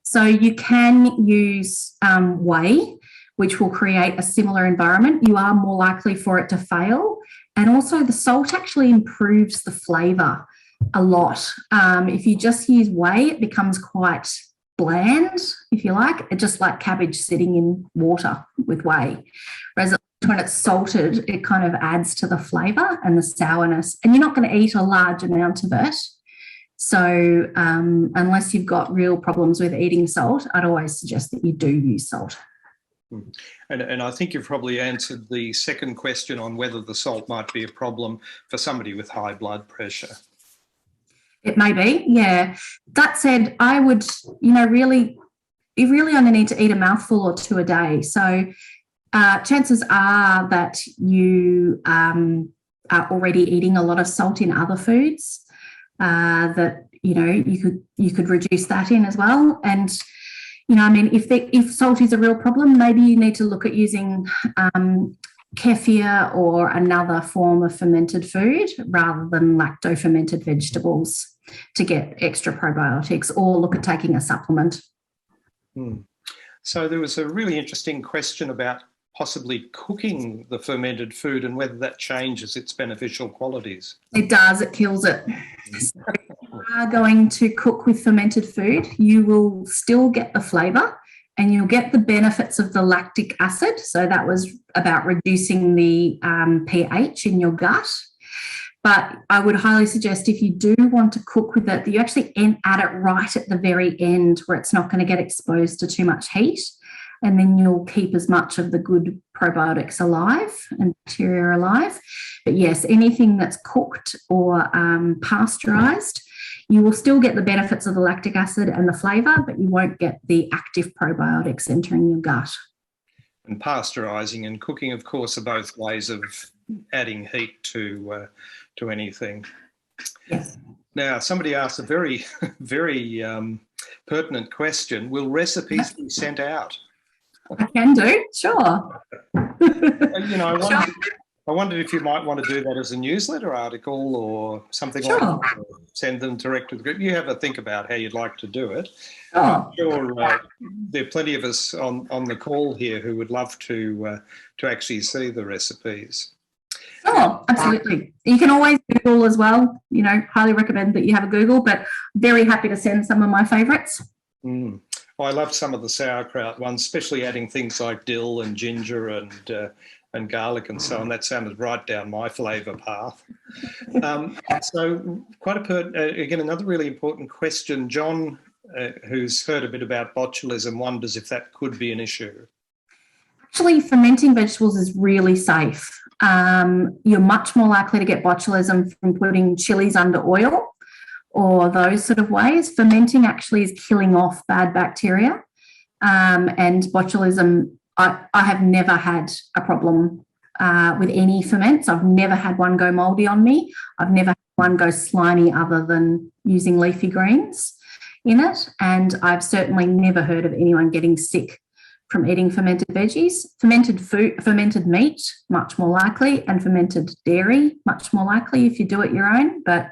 So you can use whey, which will create a similar environment. You are more likely for it to fail. And also the salt actually improves the flavour a lot. If you just use whey, it becomes quite bland, if you like, just like cabbage sitting in water with whey. Whereas when it's salted, it kind of adds to the flavour and the sourness. And you're not going to eat a large amount of it. So unless you've got real problems with eating salt, I'd always suggest that you do use salt. And I think you've probably answered the second question on whether the salt might be a problem for somebody with high blood pressure. It may be, yeah. That said, I would, you really only need to eat a mouthful or two a day. So chances are that you are already eating a lot of salt in other foods that, you could reduce that in as well. And, if salt is a real problem, maybe you need to look at using kefir or another form of fermented food rather than lacto-fermented vegetables to get extra probiotics, or look at taking a supplement. So there was a really interesting question about possibly cooking the fermented food and whether that changes its beneficial qualities. It does, it kills it. So if you are going to cook with fermented food, you will still get the flavour and you'll get the benefits of the lactic acid. So that was about reducing the pH in your gut. But I would highly suggest if you do want to cook with it, that you actually add it right at the very end where it's not going to get exposed to too much heat. And then you'll keep as much of the good probiotics alive and bacteria alive. But yes, anything that's cooked or pasteurised, you will still get the benefits of the lactic acid and the flavour, but you won't get the active probiotics entering your gut. And pasteurising and cooking, of course, are both ways of adding heat to anything. Yes. Now, somebody asked a very, very pertinent question. Will recipes be sent out? I can do, sure. I wondered if you might want to do that as a newsletter article or something Sure. like that. Send them direct to the group. You have a think about how you'd like to do it. Oh. I'm sure there are plenty of us on the call here who would love to actually see the recipes. Oh, absolutely. You can always Google as well. Highly recommend that you have a Google, but very happy to send some of my favourites. Well, I love some of the sauerkraut ones, especially adding things like dill and ginger and garlic and so on. That sounded right down my flavour path. So quite again, another really important question. John, who's heard a bit about botulism, wonders if that could be an issue. Actually, fermenting vegetables is really safe. You're much more likely to get botulism from putting chilies under oil or those sort of ways. Fermenting actually is killing off bad bacteria. And botulism, I have never had a problem with any ferments. I've never had one go mouldy on me. I've never had one go slimy other than using leafy greens in it. And I've certainly never heard of anyone getting sick from eating fermented veggies. Fermented meat, much more likely, and fermented dairy, much more likely if you do it your own, but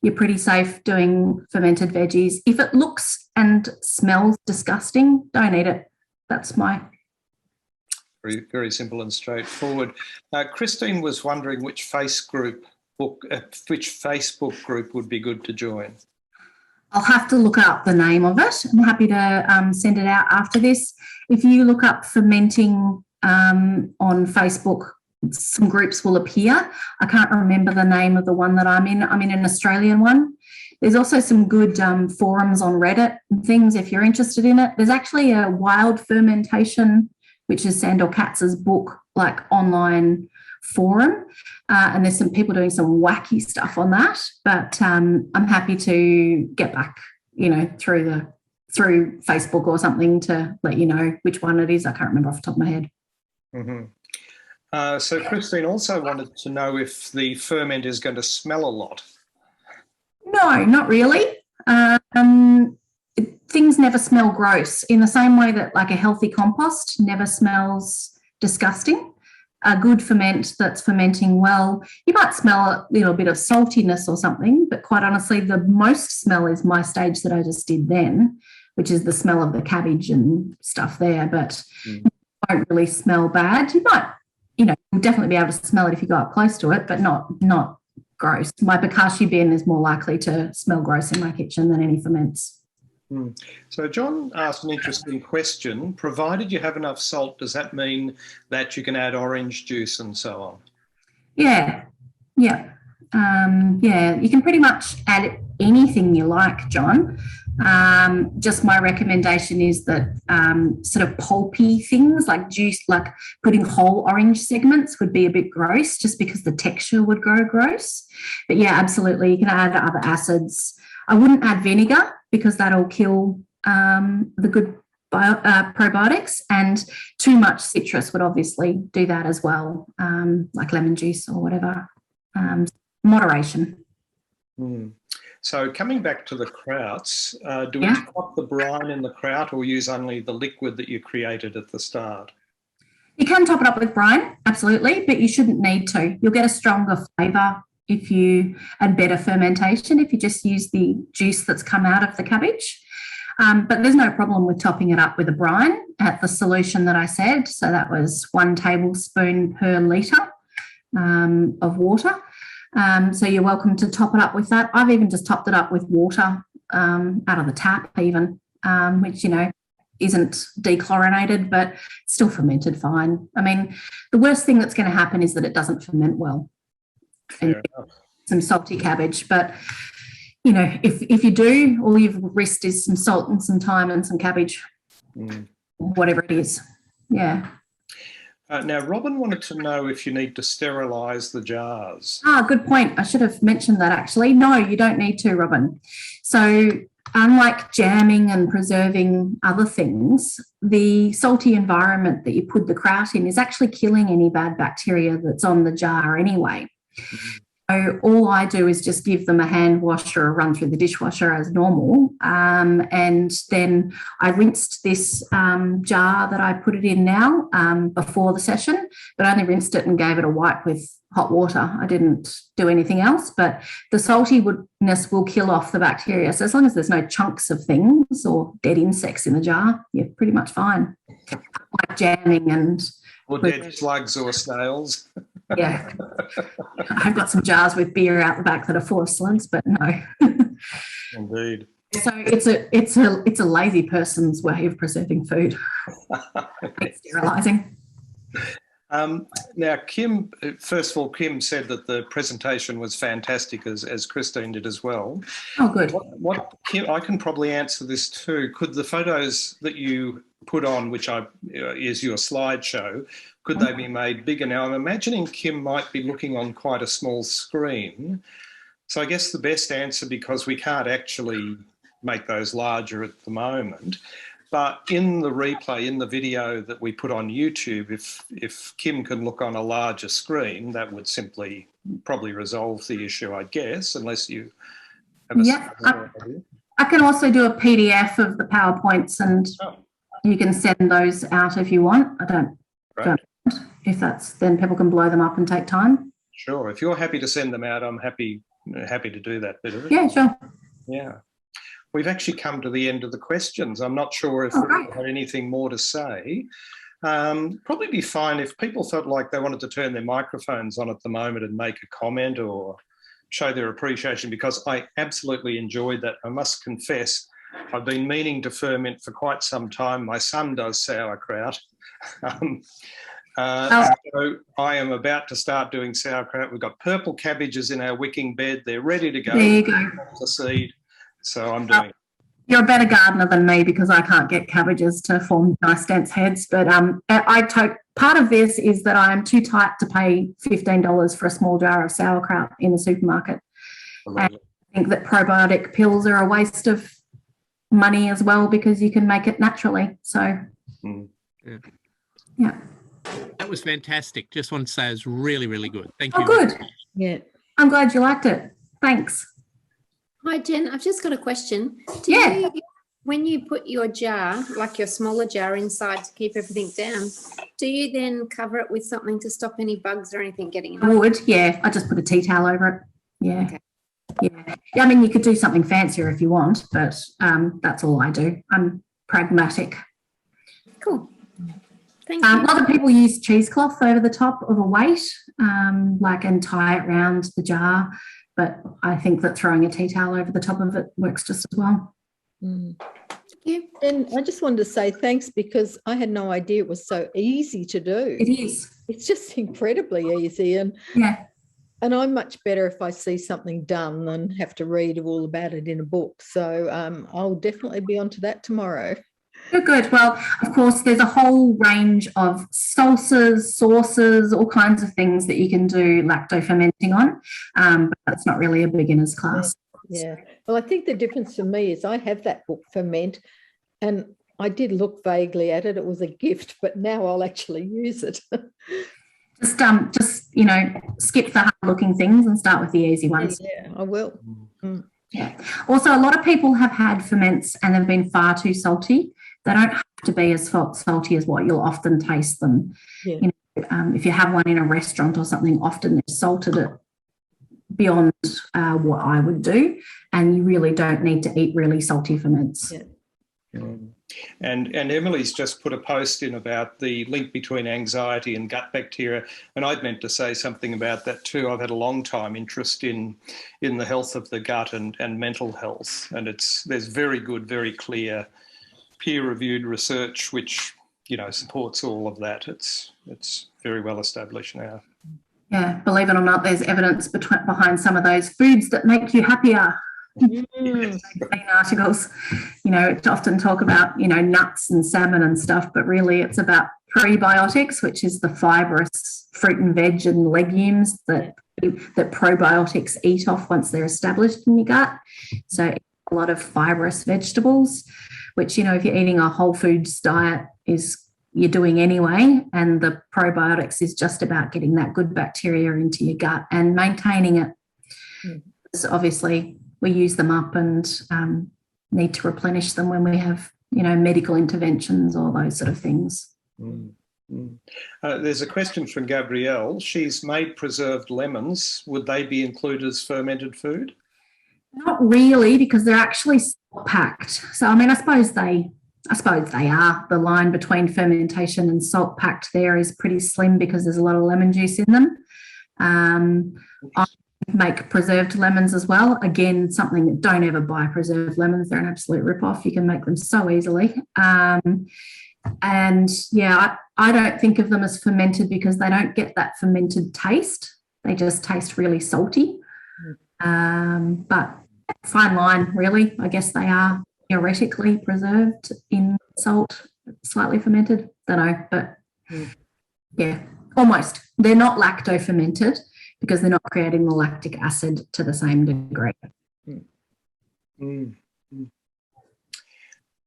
you're pretty safe doing fermented veggies. If it looks and smells disgusting, don't eat it. That's my... Very, very simple and straightforward. Christine was wondering which Facebook group would be good to join. I'll have to look up the name of it. I'm happy to send it out after this. If you look up Fermenting on Facebook, some groups will appear. I can't remember the name of the one that I'm in. I'm in an Australian one. There's also some good forums on Reddit and things if you're interested in it. There's actually a Wild Fermentation, which is Sandor Katz's book, like online forum. And there's some people doing some wacky stuff on that. But I'm happy to get back, through Facebook or something to let you know which one it is. I can't remember off the top of my head. Mm-hmm. So Christine also wanted to know if the ferment is going to smell a lot. No, not really. Things never smell gross in the same way that like a healthy compost never smells disgusting. A good ferment that's fermenting well, you might smell a little bit of saltiness or something, but quite honestly, the most smell is my stage that I just did then, which is the smell of the cabbage and stuff there, but it won't really smell bad. You might, you'll definitely be able to smell it if you go up close to it, but not gross. My bokashi bin is more likely to smell gross in my kitchen than any ferments. So John asked an interesting question. Provided you have enough salt, does that mean that you can add orange juice and so on? Yeah. You can pretty much add anything you like, John. Just my recommendation is that sort of pulpy things like juice, like putting whole orange segments would be a bit gross just because the texture would go gross. But yeah, absolutely, you can add other acids. I wouldn't add vinegar because that'll kill the good probiotics, and too much citrus would obviously do that as well, like lemon juice or whatever. Moderation. So coming back to the krauts, do we top the brine in the kraut or use only the liquid that you created at the start? You can top it up with brine, absolutely, but you shouldn't need to. You'll get a stronger flavour and better fermentation if you just use the juice that's come out of the cabbage. But there's no problem with topping it up with a brine at the solution that I said. So that was 1 tablespoon per litre of water. So you're welcome to top it up with that. I've even just topped it up with water out of the tap even, which, isn't dechlorinated, but still fermented fine. I mean, the worst thing that's going to happen is that it doesn't ferment well. And some salty cabbage, but if you do, all you've risked is some salt and some thyme and some cabbage, whatever it is. Yeah. Now, Robin wanted to know if you need to sterilise the jars. Good point. I should have mentioned that actually. No, you don't need to, Robin. So unlike jamming and preserving other things, the salty environment that you put the kraut in is actually killing any bad bacteria that's on the jar anyway. So all I do is just give them a hand wash or a run through the dishwasher as normal. And then I rinsed this jar that I put it in now before the session, but I only rinsed it and gave it a wipe with hot water. I didn't do anything else, but the saltiness will kill off the bacteria. So as long as there's no chunks of things or dead insects in the jar, you're pretty much fine. Like jamming and... Or dead slugs or snails. Yeah. I've got some jars with beer out the back that are full of slugs, but no. Indeed. So it's a lazy person's way of preserving food. Sterilising. Now, Kim, first of all, Kim said that the presentation was fantastic, as Christine did as well. Oh, good. What Kim, I can probably answer this too. Could the photos that you put on, which is your slideshow, could they be made bigger? Now, I'm imagining Kim might be looking on quite a small screen. So I guess the best answer, because we can't actually make those larger at the moment, but in the replay, in the video that we put on YouTube, if Kim can look on a larger screen, that would simply probably resolve the issue, I guess, unless you have a... I can also do a PDF of the PowerPoints and you can send those out if you want. I don't if that's, then people can blow them up and take time. Sure. If you're happy to send them out, I'm happy to do that bit of it. Yeah, sure. Yeah. We've actually come to the end of the questions. I'm not sure if we had anything more to say. Probably be fine if people felt like they wanted to turn their microphones on at the moment and make a comment or show their appreciation, because I absolutely enjoyed that. I must confess, I've been meaning to ferment for quite some time. My son does sauerkraut. So I am about to start doing sauerkraut. We've got purple cabbages in our wicking bed. They're ready to go. There you go. The seed. So I'm doing it. You're a better gardener than me because I can't get cabbages to form nice dense heads. But part of this is that I am too tight to pay $15 for a small jar of sauerkraut in the supermarket. And I think that probiotic pills are a waste of money as well because you can make it naturally. So, yeah. That was fantastic. Just want to say it was really, really good. Thank you. Oh, good. Yeah. I'm glad you liked it. Thanks. Hi, Jen. I've just got a question. When you put your jar, like your smaller jar inside to keep everything down, do you then cover it with something to stop any bugs or anything getting in? I would, yeah. I just put a tea towel over it. Yeah. Okay. Yeah. I mean, you could do something fancier if you want, but that's all I do. I'm pragmatic. Cool. Thank you. A lot of people use cheesecloth over the top of a weight, and tie it around the jar. But I think that throwing a tea towel over the top of it works just as well. Thank you. And I just wanted to say thanks, because I had no idea it was so easy to do. It is. It's just incredibly easy. And I'm much better if I see something done than have to read all about it in a book. So I'll definitely be onto that tomorrow. Good. Well, of course, there's a whole range of salsas, sauces, all kinds of things that you can do lacto fermenting on, but that's not really a beginner's class. Yeah. Well, I think the difference for me is I have that book, Ferment, and I did look vaguely at it. It was a gift, but now I'll actually use it. Just skip the hard-looking things and start with the easy ones. Yeah, I will. Mm. Yeah. Also, a lot of people have had ferments and they've been far too salty. They don't have to be as salty as what you'll often taste them. Yeah. If you have one in a restaurant or something, often they've salted it beyond what I would do, and you really don't need to eat really salty ferments. Yeah. And Emily's just put a post in about the link between anxiety and gut bacteria, and I'd meant to say something about that too. I've had a long time interest in the health of the gut and mental health, and there's very good, very clear peer-reviewed research which supports all of that. It's very well established now. Yeah, believe it or not, there's evidence behind some of those foods that make you happier. Articles, often talk about nuts and salmon and stuff, but really it's about prebiotics, which is the fibrous fruit and veg and legumes that probiotics eat off once they're established in your gut. So a lot of fibrous vegetables, which if you're eating a whole foods diet you're doing anyway, and the probiotics is just about getting that good bacteria into your gut and maintaining it. So obviously we use them up and need to replenish them when we have, medical interventions or those sort of things. There's a question from Gabrielle. She's made preserved lemons. Would they be included as fermented food? Not really, because they're actually salt packed. So, I suppose they are. The line between fermentation and salt packed there is pretty slim because there's a lot of lemon juice in them. I make preserved lemons as well. Again, something that don't ever buy preserved lemons. They're an absolute rip-off. You can make them so easily. I don't think of them as fermented because they don't get that fermented taste. They just taste really salty. But fine line, really. I guess they are theoretically preserved in salt, slightly fermented. Don't know, but yeah, almost. They're not lacto fermented because they're not creating the lactic acid to the same degree.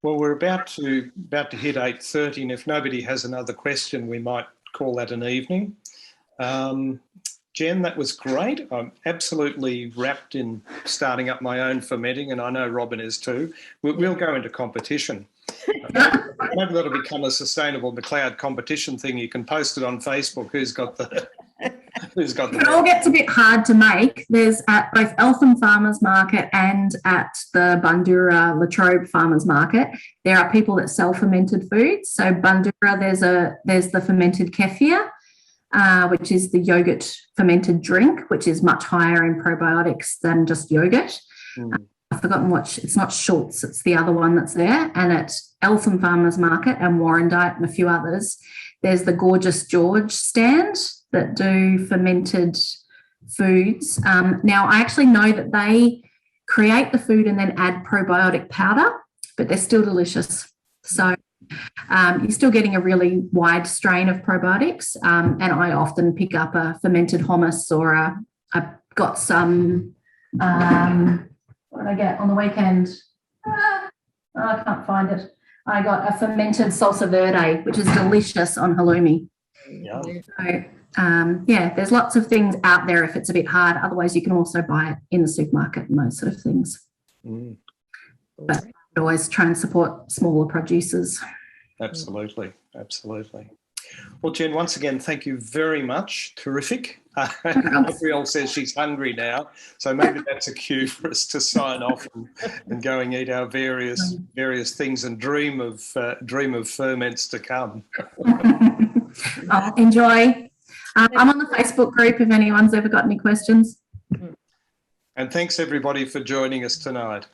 Well, we're about to hit 8:30, and if nobody has another question, we might call that an evening. Jen, that was great. I'm absolutely wrapped in starting up my own fermenting, and I know Robin is too. We'll go into competition. Maybe that'll become a sustainable Macleod competition thing. You can post it on Facebook. Who's got the? It all gets a bit hard to make. There's at both Eltham Farmers Market and at the Bundoora Latrobe Farmers Market, there are people that sell fermented foods. So Bundoora, there's the fermented kefir, which is the yogurt fermented drink, which is much higher in probiotics than just yogurt. I've forgotten it's not Schultz, it's the other one that's there. And at Eltham Farmers Market and Warrandyte and a few others, there's the Gorgeous George stand that do fermented foods. Now, I actually know that they create the food and then add probiotic powder, but they're still delicious. So you're still getting a really wide strain of probiotics, and I often pick up a fermented hummus, or I've got some, what did I get on the weekend? I can't find it. I got a fermented salsa verde, which is delicious on halloumi. Yeah. So, yeah, there's lots of things out there if it's a bit hard. Otherwise, you can also buy it in the supermarket and those sort of things. Mm. But I'd always try and support smaller producers. Absolutely, absolutely. Well, Jen, once again, thank you very much. Terrific. Gabrielle says she's hungry now, so maybe that's a cue for us to sign off and go and eat our various things and dream of ferments to come. I'll enjoy. I'm on the Facebook group if anyone's ever got any questions. And thanks everybody for joining us tonight.